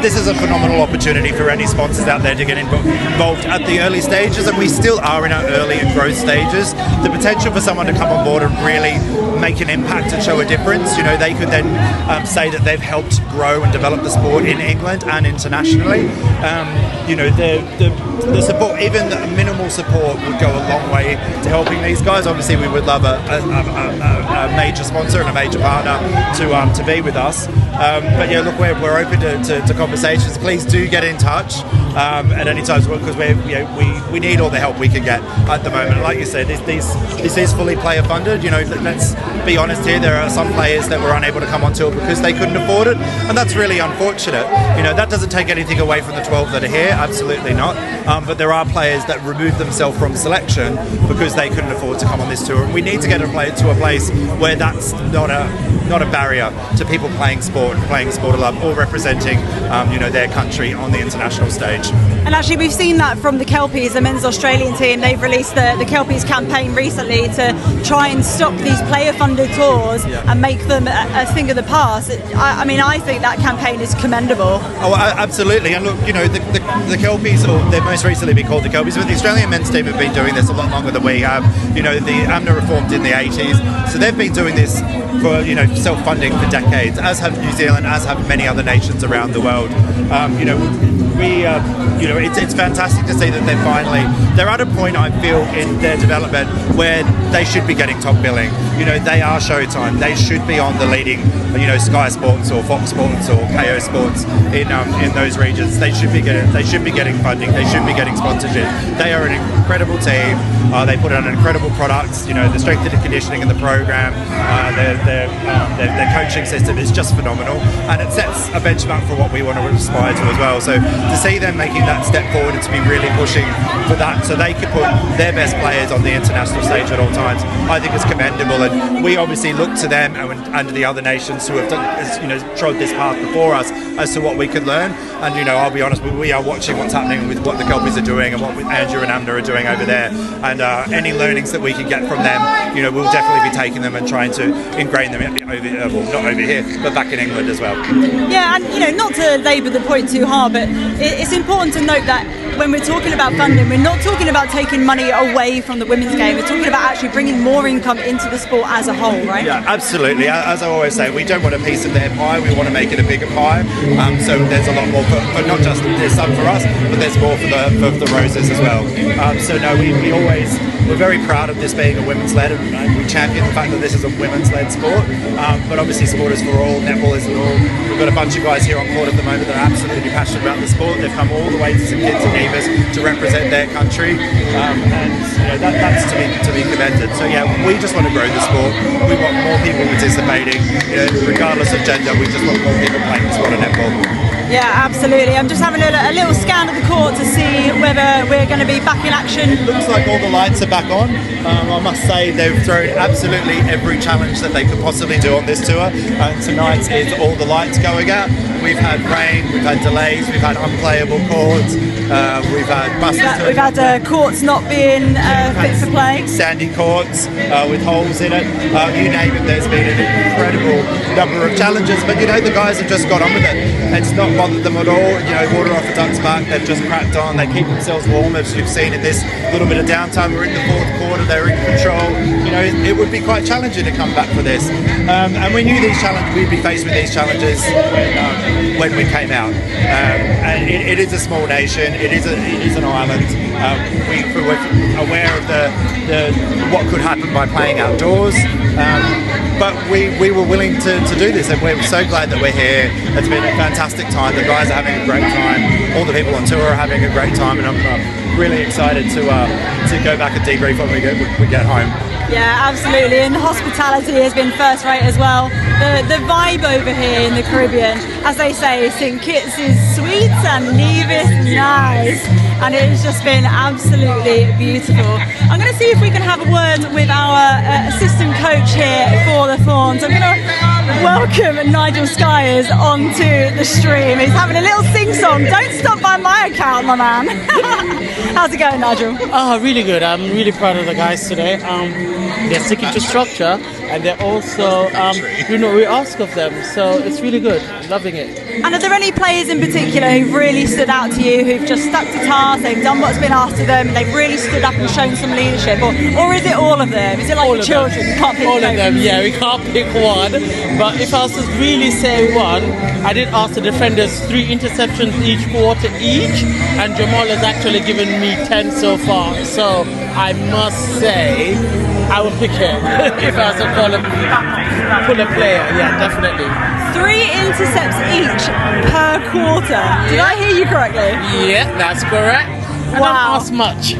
This is a phenomenal opportunity for any sponsors out there to get involved at the early stages, and we still are in our early and growth stages. The potential for someone to come on board and really make an impact and show a difference. You know, they could then say that they've helped grow and develop the sport in England and internationally. You know, the support, even minimal support, would go a long way to helping these guys. Obviously, we would love a major sponsor and a major partner to be with us. But yeah, look, we're open to conversations. Please do get in touch at any time, because we need all the help we can get at the moment. Like you said, this is fully player funded. You know, let's be honest here. There are some players that were unable to come on tour because they couldn't afford it, and that's really unfortunate. You know, that doesn't take anything away from the 12 that are here. Absolutely not. But there are players that removed themselves from selection because they couldn't afford to come on this tour, and we need to get to a place where that's not a barrier to people playing sport of love, or representing their country on the international stage. And actually, we've seen that from the Kelpies, the men's Australian team. They've released the Kelpies campaign recently to try and stop these player-funded tours and make them a thing of the past. I mean, I think that campaign is commendable. Oh, absolutely. And look, you know, the Kelpies, or they've most recently been called the Kelpies, but the Australian men's team have been doing this a lot longer than we have. You know, the AMNA reformed in the 80s, so they've been doing this for, you know, self-funding for decades, as have New Zealand, as have many other nations around the world. It's fantastic to see that they're at a point, I feel, in their development where they should be getting top billing. You know, they are Showtime. They should be on the leading, you know, Sky Sports or Fox Sports or KO Sports in those regions. They should be getting funding. They should be getting sponsorship. They are an incredible team. They put out incredible products. You know, the strength and conditioning in the program, their coaching system is just phenomenal, and it sets a benchmark for what we want to aspire to as well. So to see them making that step forward and to be really pushing for that, so they could put their best players on the international stage at all times, I think is commendable. And we obviously look to them and the other nations who have trod this path before us as to what we could learn. And you know, I'll be honest, we are watching what's happening with what the Kelpies are doing and what Andrew and AMNA are doing over there. And any learnings that we can get from them, you know, we'll definitely be taking them and trying to ingrain them not over here, but back in England as well. Yeah, and you know, not to labour the point too hard, but it's important to note that when we're talking about funding, we're not talking about taking money away from the women's game. We're talking about actually bringing more income into the sport as a whole, right? Yeah, absolutely. As I always say, we don't want a piece of their pie. We want to make it a bigger pie. So there's a lot more for not just there's some for us, but there's more for the Roses as well. We're very proud of this being a women's-led, and we champion the fact that this is a women's-led sport. But obviously, sport is for all. Netball is for all. We've got a bunch of guys here on court at the moment that are absolutely passionate about the sport. They've come all the way to St Kitts and Nevis to represent their country, and you know, that's to be commended. So yeah, we just want to grow the sport. We want more people participating, you know, regardless of gender. We just want more people playing the sport of netball. Yeah, absolutely. I'm just having a little scan of the court to see whether we're going to be back in action. Looks like all the lights are back on. I must say they've thrown absolutely every challenge that they could possibly do on this tour. Tonight is all the lights going out. We've had rain, we've had delays, we've had unplayable courts, we've had buses. We've had courts not being fit for play. Sandy courts with holes in it. You name it, there's been an incredible number of challenges. But you know, the guys have just got on with it. It's not bothered them at all. You know, water off the duck's back, they've just cracked on. They keep themselves warm, as you've seen in this little bit of downtime. We're in the fourth quarter, they're in control. You know, it would be quite challenging to come back for this. And we knew we'd be faced with these challenges when we came out. And it is a small nation, it is an island. We're aware of the what could happen by playing outdoors. But we were willing to do this, and we're so glad that we're here. It's been a fantastic time. The guys are having a great time. All the people on tour are having a great time, and I'm really excited to go back and debrief when we get home. Yeah, absolutely, and the hospitality has been first rate as well. The vibe over here in the Caribbean, as they say, St Kitts is sweet and Nevis nice, and it's just been absolutely beautiful. I'm going to see if we can have a word with our assistant coach here for the Thorns. I'm going to welcome Nigel Skyers onto the stream. He's having a little sing-song. Don't stop by my account, my man. How's it going, Nigel? Really good. I'm really proud of the guys today. They're sticking to structure, and they're also doing what we ask of them. So it's really good. Loving it. And are there any players in particular who've really stood out to you, who've just stuck to task, they've done what's been asked of them, and they've really stood up and shown some leadership? Or is it all of them? Is it like All the of children? them. You can't pick All of them. them, yeah, we can't pick one. But if I was to really say one, I did ask the defenders 3 interceptions each quarter each, and Jamal has actually given me 10 so far. So I must say, I would pick him if I was to pull a player. Yeah, definitely. 3 intercepts each per quarter. Did I hear you correctly? Yeah, that's correct. I don't ask much.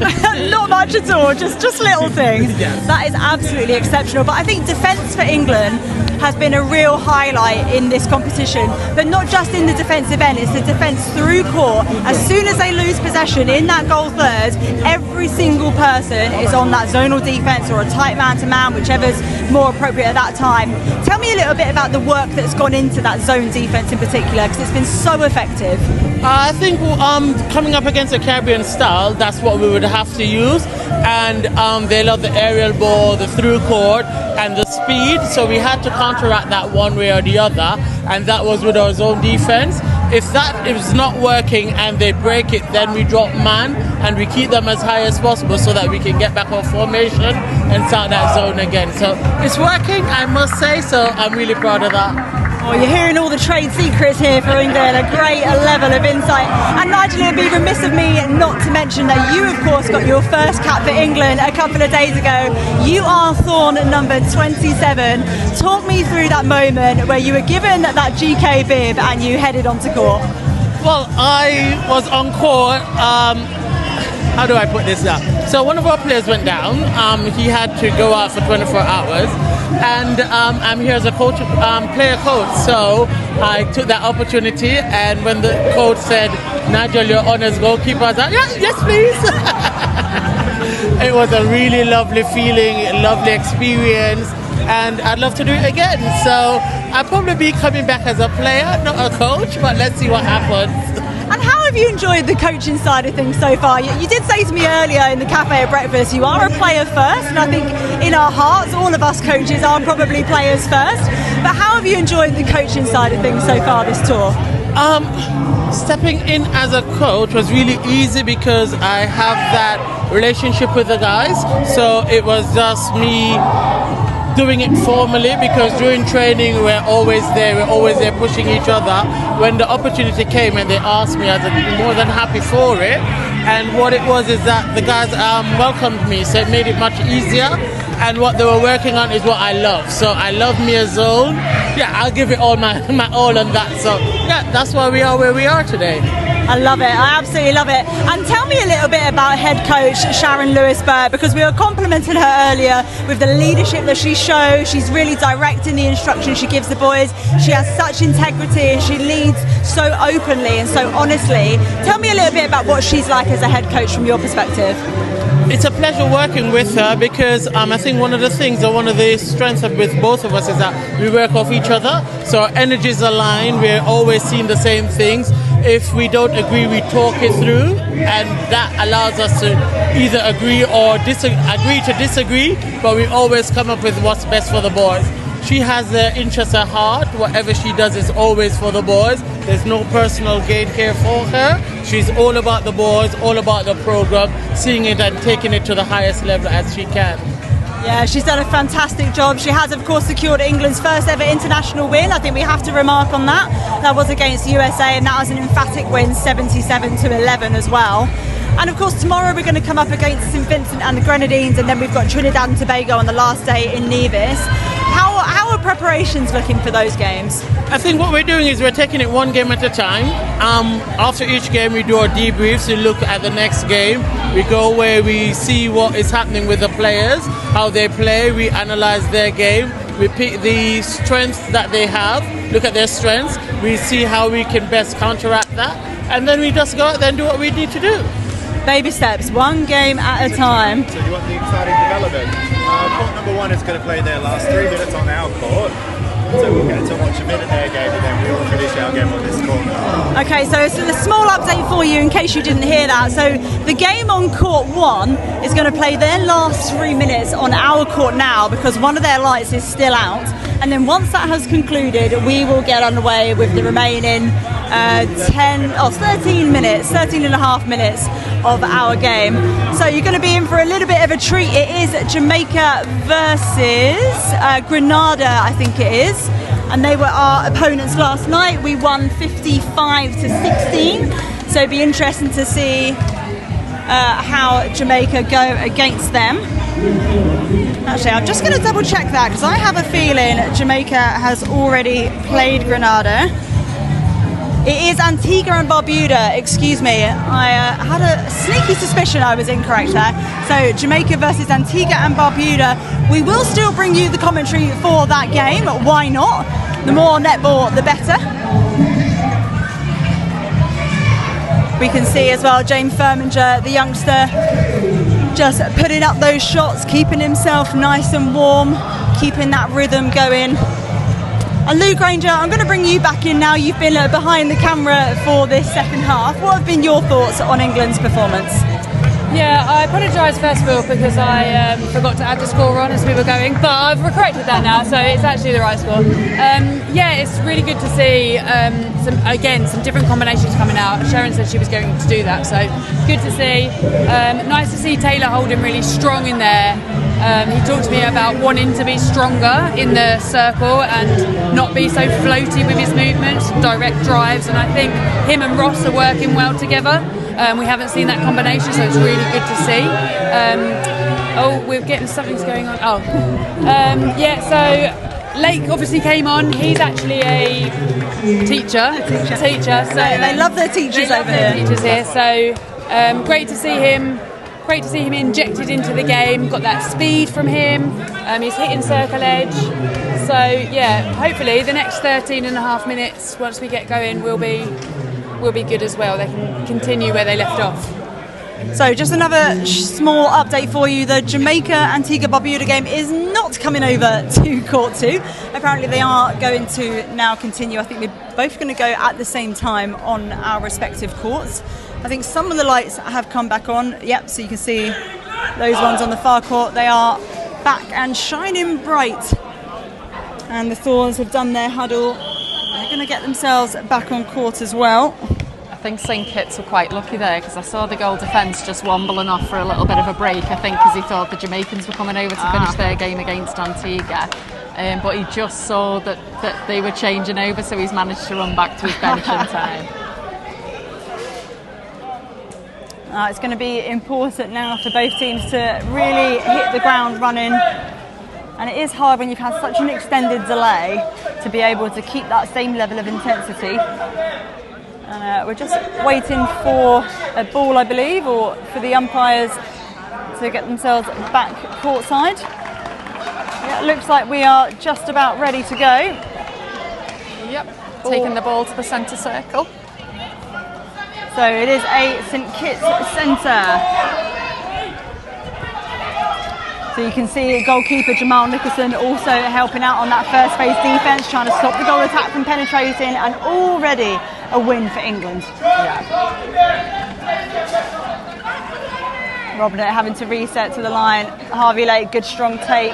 Not much at all, just little things. Yes. That is absolutely exceptional. But I think defence for England has been a real highlight in this competition, but not just in the defensive end, it's the defence through court. As soon as they lose possession in that goal third, every single person is on that zonal defence or a tight man-to-man, whichever's more appropriate at that time. Tell me a little bit about the work that's gone into that zone defence in particular, because it's been so effective. I think coming up against a Caribbean style, that's what we would have to use. And they love the aerial ball, the through court, and the speed. So we had to counteract that one way or the other, and that was with our zone defense. If that is not working and they break it, then we drop man and we keep them as high as possible so that we can get back our formation and start that zone again. So it's working, I must say. So I'm really proud of that. Oh, you're hearing all the trade secrets here for England, a great level of insight. And Nigel, it would be remiss of me not to mention that you, of course, got your first cap for England a couple of days ago. You are Thorn number 27. Talk me through that moment where you were given that GK bib and you headed onto court. Well, I was on court. How do I put this down? So one of our players went down. He had to go out for 24 hours. And I'm here as a coach, player coach. So I took that opportunity, and when the coach said, Nigel, you're on as goalkeeper, I was like, yes, please. It was a really lovely feeling, a lovely experience, and I'd love to do it again. So I'll probably be coming back as a player, not a coach, but let's see what happens. And how have you enjoyed the coaching side of things so far? You did say to me earlier in the cafe at breakfast, you are a player first, and I think in our hearts, all of us coaches are probably players first. But how have you enjoyed the coaching side of things so far this tour? Stepping in as a coach was really easy because I have that relationship with the guys. So it was just me doing it formally, because during training we're always there pushing each other. When the opportunity came and they asked me, I was more than happy for it. And what it was is that the guys welcomed me, so it made it much easier. And what they were working on is what I love. So I love me a zone. Yeah, I'll give it all my all on that. So yeah, that's why we are where we are today. I love it. I absolutely love it. And tell me a little bit about head coach Sharon Lewis-Burt, because we were complimenting her earlier with the leadership that she shows. She's really direct in the instruction she gives the boys. She has such integrity and she leads so openly and so honestly. Tell me a little bit about what she's like as a head coach from your perspective. It's a pleasure working with her, because I think one of the things, or one of the strengths with both of us, is that we work off each other. So our energies align. We're always seeing the same things. If we don't agree, we talk it through, and that allows us to either agree or agree to disagree, but we always come up with what's best for the boys. She has the interest at heart. Whatever she does is always for the boys. There's no personal gain here for her. She's all about the boys, all about the program, seeing it and taking it to the highest level as she can. Yeah, she's done a fantastic job. She has, of course, secured England's first ever international win. I think we have to remark on that. That was against USA, and that was an emphatic win, 77-11 as well. And of course, tomorrow we're going to come up against St Vincent and the Grenadines, and then we've got Trinidad and Tobago on the last day in Nevis. How are preparations looking for those games? I think what we're doing is we're taking it one game at a time. After each game we do our debriefs, we look at the next game. We go where we see what is happening with the players, how they play, we analyse their game, we pick the strengths that they have, look at their strengths, we see how we can best counteract that, and then we just go out there and do what we need to do. Baby steps, one game at a time. So you want the exciting development. Court number 1 is going to play their last 3 minutes on our court. So we'll get to watch a bit of their game and then we'll finish our game on this court. Okay, so it's a small update for you in case you didn't hear that. So the game on court 1 is going to play their last 3 minutes on our court now because one of their lights is still out. And then once that has concluded, we will get underway with the remaining 13 and a half minutes of our game. So you're going to be in for a little bit of a treat. It is Jamaica versus Grenada, I think it is. And they were our opponents last night. We won 55 to 16. So it'd be interesting to see how Jamaica go against them. Actually, I'm just going to double check that because I have a feeling Jamaica has already played Grenada. It is Antigua and Barbuda, excuse me. I had a sneaky suspicion I was incorrect there. So Jamaica versus Antigua and Barbuda. We will still bring you the commentary for that game. Why not? The more netball, the better. We can see as well James Firminger, the youngster, just putting up those shots, keeping himself nice and warm, keeping that rhythm going. And Lou Grainger, I'm going to bring you back in now. You've been behind the camera for this second half. What have been your thoughts on England's performance? Yeah, I apologise first of all because I forgot to add the score on as we were going, but I've corrected that now, so it's actually the right score. Yeah, it's really good to see some different combinations coming out. Sharon said she was going to do that, so good to see. Nice to see Taylor Holden really strong in there. He talked to me about wanting to be stronger in the circle and not be so floaty with his movements, direct drives, and I think him and Ross are working well together. We haven't seen that combination, so it's really good to see. We're getting something's going on. So Lake obviously came on. He's actually a teacher. So they love their teachers over here. So great to see him. Great to see him injected into the game. Got that speed from him. He's hitting circle edge. So yeah, hopefully the next 13 and a half minutes, once we get going, will be good as well. They can continue where they left off. So just another small update for you. The Jamaica-Antigua-Barbuda game is not coming over to Court 2. Apparently they are going to now continue. I think they're both going to go at the same time on our respective courts. I think some of the lights have come back on. Yep, so you can see those ones on the far court. They are back and shining bright. And the Thorns have done their huddle. They're going to get themselves back on court as well. I think St Kitts were quite lucky there because I saw the goal defence just wobbling off for a little bit of a break, I think, because he thought the Jamaicans were coming over to finish their game against Antigua. But he just saw that they were changing over, so he's managed to run back to his bench in time. It's going to be important now for both teams to really hit the ground running. And it is hard when you've had such an extended delay to be able to keep that same level of intensity. And we're just waiting for a ball, I believe, or for the umpires to get themselves back courtside. Yeah, it looks like we are just about ready to go. Yep, taking the ball to the centre circle. So it is a St Kitts centre. So you can see goalkeeper Jamal Nicholson also helping out on that first phase defence, trying to stop the goal attack from penetrating, and already a win for England. Robinette having to reset to the line. Harvey Lake, good strong take.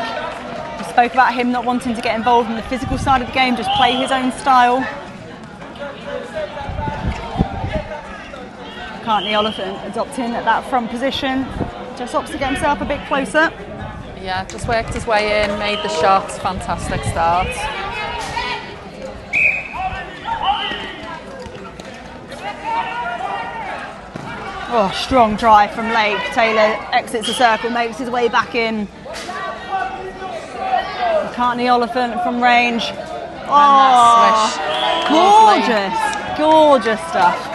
We spoke about him not wanting to get involved in the physical side of the game, just play his own style. Currently Oliphant adopting that front position, just opts to get himself a bit closer. Yeah, just worked his way in, made the shots, fantastic start. Oh, strong drive from Lake. Taylor exits the circle, makes his way back in. McCartney Oliphant from range. Oh, gorgeous, gorgeous stuff.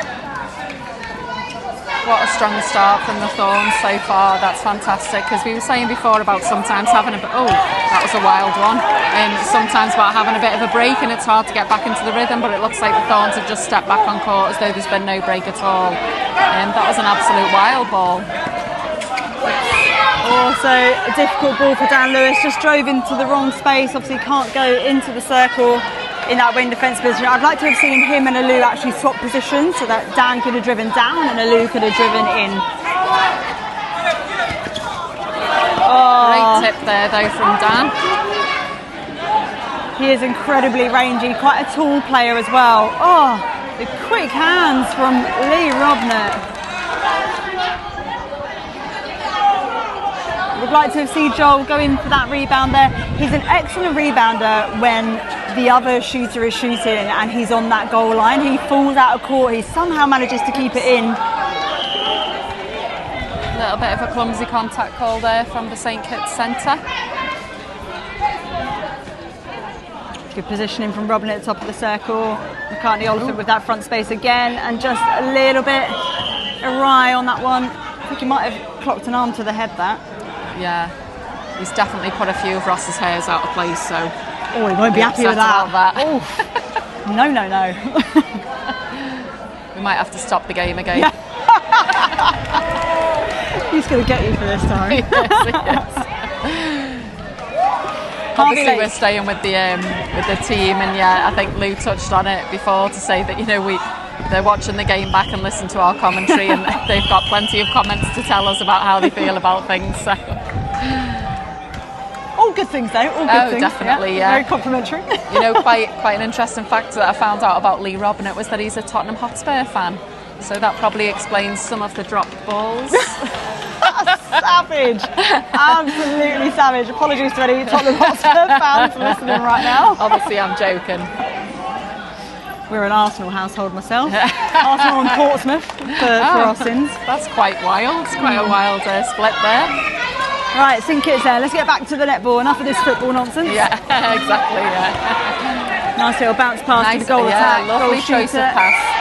What a strong start from the Thorns so far. That's fantastic, because we were saying before about sometimes having a bit, that was a wild one, and sometimes about having a bit of a break and it's hard to get back into the rhythm, but it looks like the Thorns have just stepped back on court as though there's been no break at all. And that was an absolute wild ball. Also a difficult ball for Dan Lewis, just drove into the wrong space, obviously can't go into the circle in that wing defence position. I'd like to have seen him and Alou actually swap positions so that Dan could have driven down and Alou could have driven in. Great tip there though from Dan. He is incredibly rangy, quite a tall player as well. Oh, the quick hands from Lee Robnett. Would like to have seen Joel go in for that rebound there. He's an excellent rebounder when the other shooter is shooting and he's on that goal line. He falls out of court, he somehow manages to keep it in. A little bit of a clumsy contact call there from the St Kitts centre. Good positioning from Robnett at the top of the circle. McCartney Oliphant with that front space again, and just a little bit awry on that one. I think he might have clocked an arm to the head that. Yeah, he's definitely put a few of Ross's hairs out of place, so... Oh, he won't be happy with that. Oh. No. We might have to stop the game again. Yeah. He's going to get you for this time. Yes. Obviously, we're staying with the team, and yeah, I think Lou touched on it before to say that they're watching the game back and listen to our commentary, and they've got plenty of comments to tell us about how they feel about things. So. All good things, though. All good things. Definitely, yeah. Very complimentary. Quite an interesting fact that I found out about Lee Robnett was that he's a Tottenham Hotspur fan. So that probably explains some of the dropped balls. Savage. Absolutely savage. Apologies to any Tottenham Hotspur fans listening right now. Obviously, I'm joking. We're an Arsenal household myself. Arsenal and Portsmouth for our sins. That's quite wild. It's quite a wild split there. Right, St Kitts there. Let's get back to the netball. Enough of this football nonsense. Yeah, exactly, yeah. Nice little bounce pass to the goal attack. Lovely choice of pass.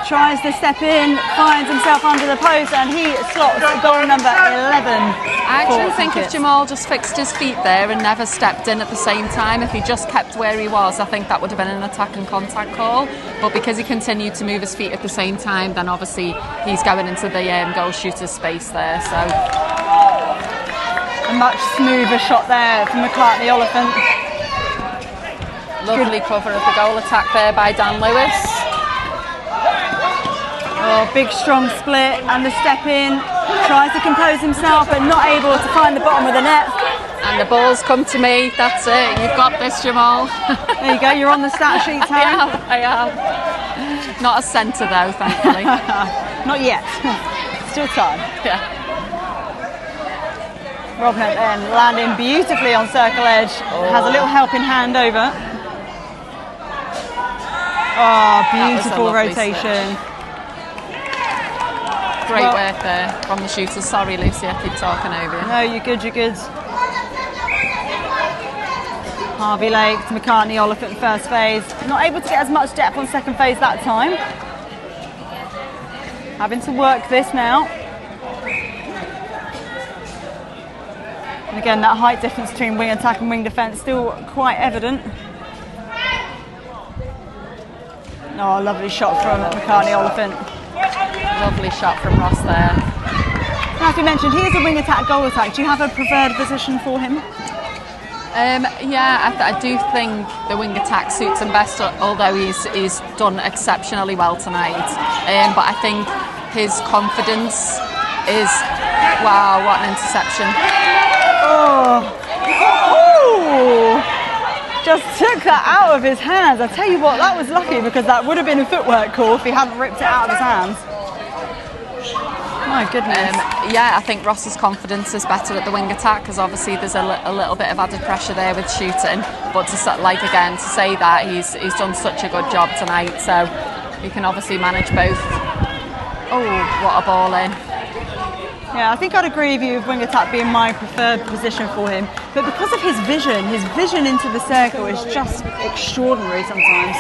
Tries to step in, finds himself under the post, and he slots goal number 11. I actually think if Jamal just fixed his feet there and never stepped in at the same time, if he just kept where he was, I think that would have been an attack and contact call. But because he continued to move his feet at the same time, then obviously he's going into the goal shooter's space there. So a much smoother shot there from McCartney Oliphant. Lovely cover of the goal attack there by Dan Lewis. Oh, big strong split and the step in, tries to compose himself but not able to find the bottom of the net. And the ball's come to me, that's it, you've got this, Jamal. There you go, you're on the stat sheet, Taryn. I am. Not a centre though, thankfully. Not yet, still time. Yeah. Robnett then landing beautifully on circle edge, has a little helping hand over. Oh, beautiful rotation. Switch. Great work there from the shooters. Sorry, Lucy, I keep talking over you. No, you're good. Harvey Lake to McCartney Oliphant first phase. Not able to get as much depth on second phase that time. Having to work this now. And again, that height difference between wing attack and wing defence still quite evident. Oh, lovely shot from McCartney Oliphant. Lovely shot from Ross there. Now, as we mentioned, he is a wing attack, goal attack. Do you have a preferred position for him? Yeah, I do think the wing attack suits him best, although he's done exceptionally well tonight. But I think his confidence is... Wow, what an interception. Oh! Just took that out of his hands. I tell you what, that was lucky because that would have been a footwork call if he hadn't ripped it out of his hands. My goodness. Yeah, I think Ross's confidence is better at the wing attack because obviously there's a little bit of added pressure there with shooting. But to say that he's done such a good job tonight, so he can obviously manage both. Oh, what a ball in. Yeah, I think I'd agree with you with wing attack being my preferred position for him. But because of his vision into the circle is just extraordinary sometimes.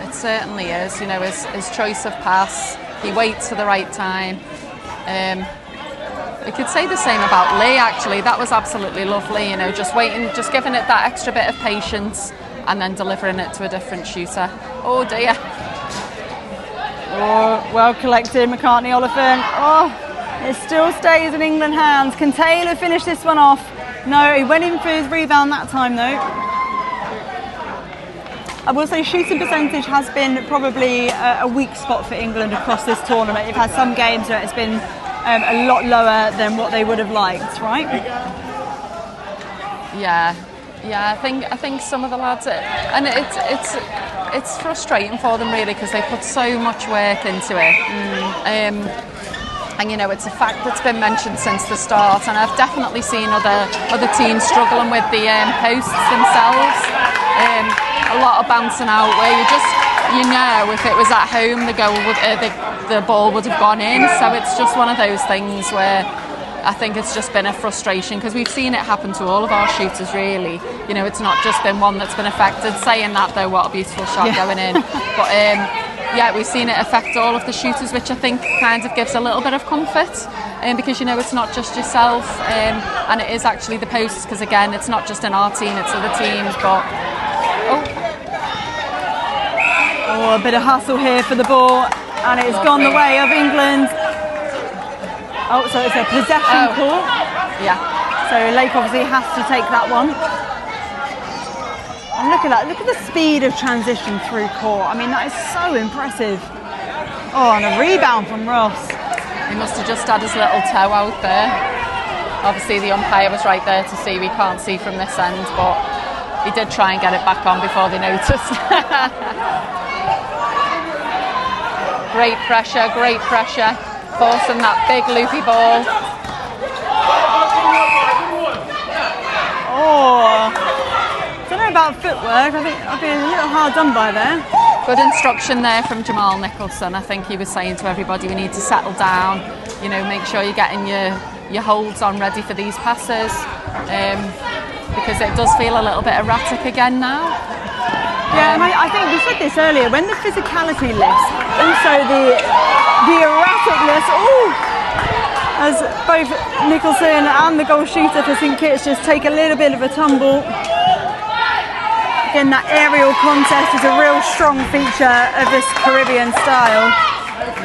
It certainly is. You know, his choice of pass, he waits for the right time. We could say the same about Lee, actually. That was absolutely lovely, you know, just waiting, just giving it that extra bit of patience and then delivering it to a different shooter. Oh dear. Oh, well collected, McCartney Oliphant. Oh, it still stays in England hands. Can Taylor finish this one off? No, he went in for his rebound that time though. I will say shooting percentage has been probably a weak spot for England across this tournament. You've had some games where it's been a lot lower than what they would have liked, right? Yeah, I think some of the lads, and it's frustrating for them really because they put so much work into it. And you know, it's a fact that's been mentioned since the start, and I've definitely seen other teams struggling with the posts themselves. A lot of bouncing out where you know if it was at home the ball would have gone in. So it's just one of those things where I think it's just been a frustration because we've seen it happen to all of our shooters really. You know, it's not just been one that's been affected. Saying that though, what a beautiful shot going in. But yeah, we've seen it affect all of the shooters, which I think kind of gives a little bit of comfort because you know it's not just yourself and it is actually the posts because again it's not just in our team, it's other teams. But a bit of hustle here for the ball and it's gone the way of England. Oh, so it's a possession call. Yeah. So Lake obviously has to take that one. And look at that, look at the speed of transition through court. I mean, that is so impressive. Oh, and a rebound from Ross. He must have just had his little toe out there. Obviously the umpire was right there to see, we can't see from this end, but he did try and get it back on before they noticed. Great pressure, forcing that big loopy ball. Oh, I don't know about footwork, I think I've been a little hard done by there. Good instruction there from Jamal Nicholson. I think he was saying to everybody we need to settle down, you know, make sure you're getting your holds on ready for these passes because it does feel a little bit erratic again now. Yeah, and I think we said this earlier, when the physicality lifts, also the erraticness, as both Nicholson and the goal shooter for St Kitts just take a little bit of a tumble. Again, that aerial contest is a real strong feature of this Caribbean style.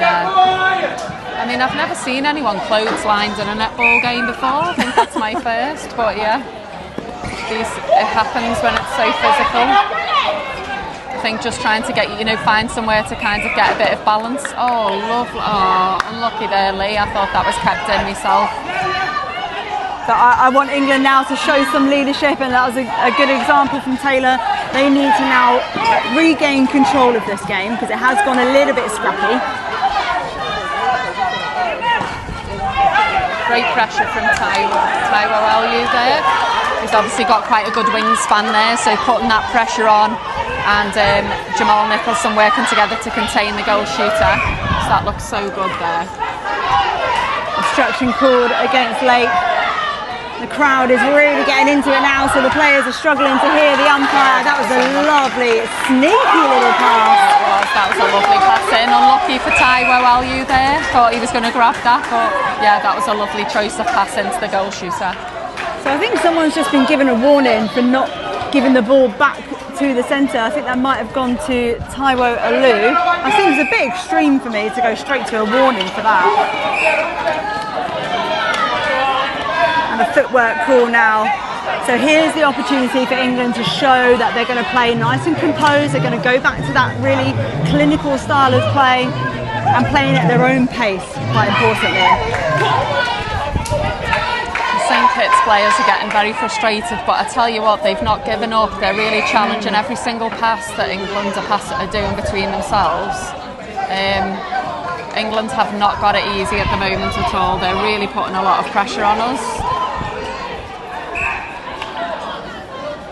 Yeah. I mean, I've never seen anyone clotheslined in a netball game before. I think that's my first, but yeah, it happens when it's so physical. I think just trying to get, you know, find somewhere to kind of get a bit of balance. Oh, lovely. Oh, unlucky there, Lee. I thought that was kept in myself. So I want England now to show some leadership, and that was a good example from Taylor. They need to now regain control of this game because it has gone a little bit scrappy. Great pressure from Taiwo Elu there. He's obviously got quite a good wingspan there, so putting that pressure on, and Jamal Nicholson working together to contain the goal shooter. So that looks so good there. Obstruction called against Lake. The crowd is really getting into it now, so the players are struggling to hear the umpire. That was a lovely, sneaky little pass. That was a lovely pass in. Unlucky for Taiwo Elu there. Thought he was going to grab that, but yeah, that was a lovely choice of pass into the goal shooter. So I think someone's just been given a warning for not giving the ball back to the centre. I think that might have gone to Taiwo Elu. I think it's a bit extreme for me to go straight to a warning for that. And a footwork call now. So here's the opportunity for England to show that they're going to play nice and composed. They're going to go back to that really clinical style of play and playing at their own pace, quite importantly. St Kitts players are getting very frustrated, but I tell you what, they've not given up. They're really challenging every single pass that England are doing between themselves. England have not got it easy at the moment at all. They're really putting a lot of pressure on us.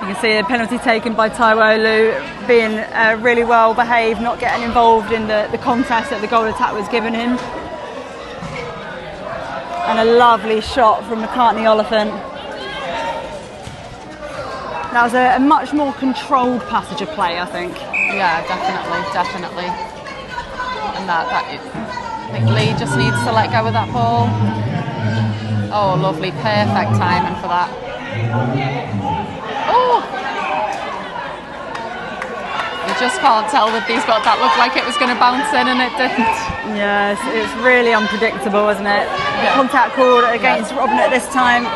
You can see a penalty taken by Taiwo Elu, being really well behaved, not getting involved in the contest that the goal attack was given him. And a lovely shot from McCartney Oliphant. That was a much more controlled passage of play, I think. Yeah, definitely. And I think Lee just needs to let go of that ball. Oh, lovely, perfect timing for that. Oh! He just can't tell with these, but that looked like it was going to bounce in and it didn't. Yes, it's really unpredictable, isn't it? Yeah. Contact called against Robin at this time.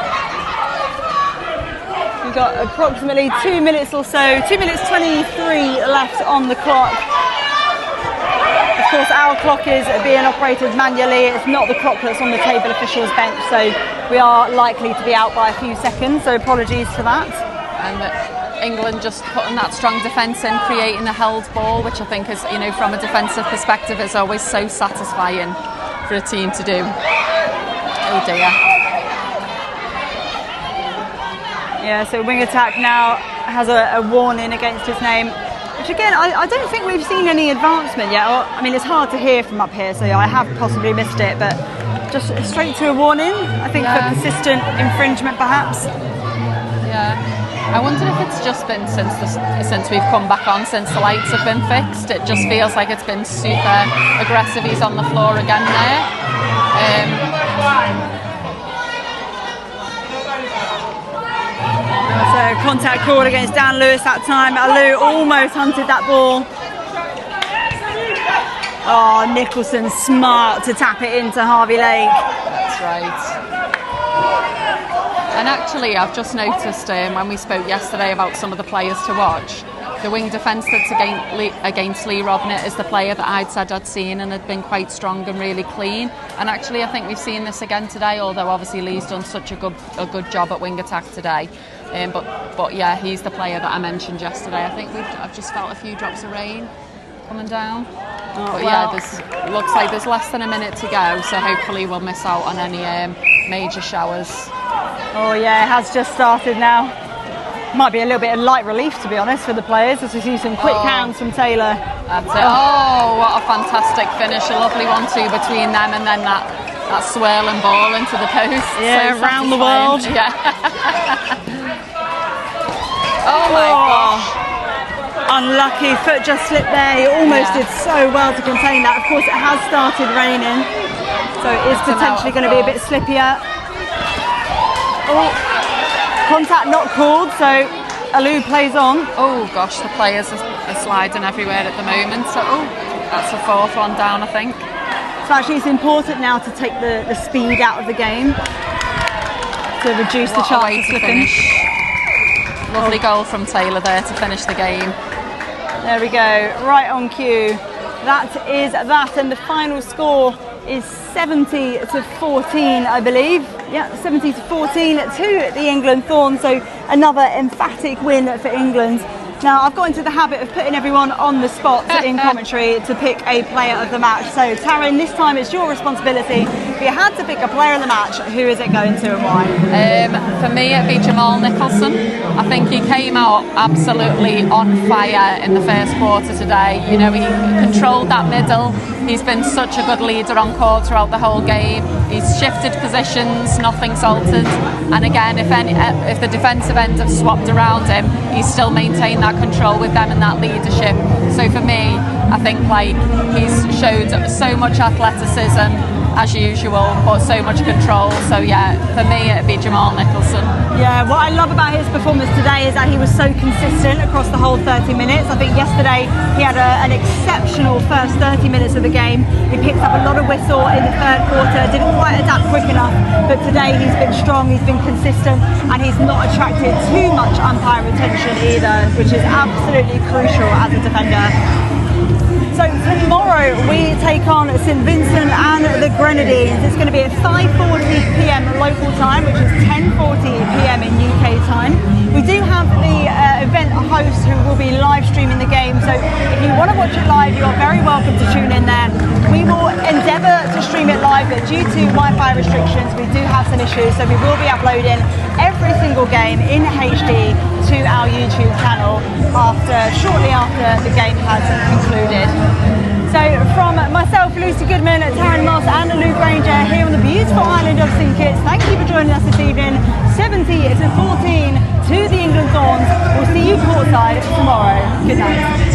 We've got approximately 2 minutes or so, 2 minutes 23 left on the clock. Of course, our clock is being operated manually. It's not the clock that's on the table officials bench, so we are likely to be out by a few seconds, so apologies for that. And England just putting that strong defence in, creating a held ball, which I think is, you know, from a defensive perspective, is always so satisfying for a team to do. Oh dear. Yeah, so wing attack now has a warning against his name, which again, I don't think we've seen any advancement yet. I mean, it's hard to hear from up here, so I have possibly missed it, but just straight to a warning, I think, for persistent infringement perhaps. Yeah. I wonder if it's just been since we've come back on, since the lights have been fixed. It just feels like it's been super aggressive. He's on the floor again there. So contact called against Dan Lewis that time. Alou almost hunted that ball. Oh, Nicholson smart to tap it into Harvey Lake. That's right. And actually, I've just noticed when we spoke yesterday about some of the players to watch, the wing defence that's against Lee Robnett is the player that I'd said I'd seen and had been quite strong and really clean. And actually, I think we've seen this again today, although obviously Lee's done such a good job at wing attack today. But yeah, he's the player that I mentioned yesterday. I think I've just felt a few drops of rain coming down. But yeah, looks like there's less than a minute to go, so hopefully we'll miss out on any major showers. Oh yeah, it has just started now. Might be a little bit of light relief, to be honest, for the players, as we see some quick hands from Taylor. That's it. Oh, what a fantastic finish. A lovely 1-2 between them, and then that swirling ball into the post. Yeah, so around the world. Yeah. Oh my gosh. Unlucky, foot just slipped there. He almost did so well to contain that. Of course, it has started raining, so it is potentially going to be a bit slippier. Oh, contact not called, so Alou plays on. Oh gosh, the players are sliding everywhere at the moment. So that's the fourth one down, I think. So actually, it's important now to take the speed out of the game to reduce the chance of slipping. Lovely goal from Taylor there to finish the game. There we go, right on cue. That is that, and the final score is 70-14, I believe. Yeah, 70-14 to the England Thorns, so another emphatic win for England. Now, I've got into the habit of putting everyone on the spot in commentary to pick a player of the match. So, Taryn, this time it's your responsibility. If you had to pick a player of the match, who is it going to and why? For me, it'd be Jamal Nicholson. I think he came out absolutely on fire in the first quarter today. You know, he controlled that middle. He's been such a good leader on court throughout the whole game. He's shifted positions, nothing's altered. And again, if the defensive end have swapped around him, he's still maintained that control with them and that leadership. So for me, I think he's showed so much athleticism as usual, but so much control. So yeah, for me it'd be Jamal Nicholson. Yeah, what I love about his performance today is that he was so consistent across the whole 30 minutes. I think yesterday he had an exceptional first 30 minutes of the game. He picked up a lot of whistle in the third quarter, didn't quite adapt quick enough, but today he's been strong, he's been consistent, and he's not attracted too much umpire attention either, which is absolutely crucial as a defender. So tomorrow we take on St Vincent and the Grenadines. It's going to be at 5:40 p.m. local time, which is 10:40 p.m. in UK time. We do have the event host who will be live streaming the game, so if you want to watch it live, you're very welcome to tune in there. We will endeavour to stream it live, but due to Wi-Fi restrictions, we do have some issues, so we will be uploading every single game in HD to our YouTube channel shortly after the game has concluded. So from myself, Lucy Goodman, Taryn Moss and Lou Grainger here on the beautiful island of St Kitts, thank you for joining us this evening. 70-14 to the England Thorns. We'll see you courtside tomorrow. Good night.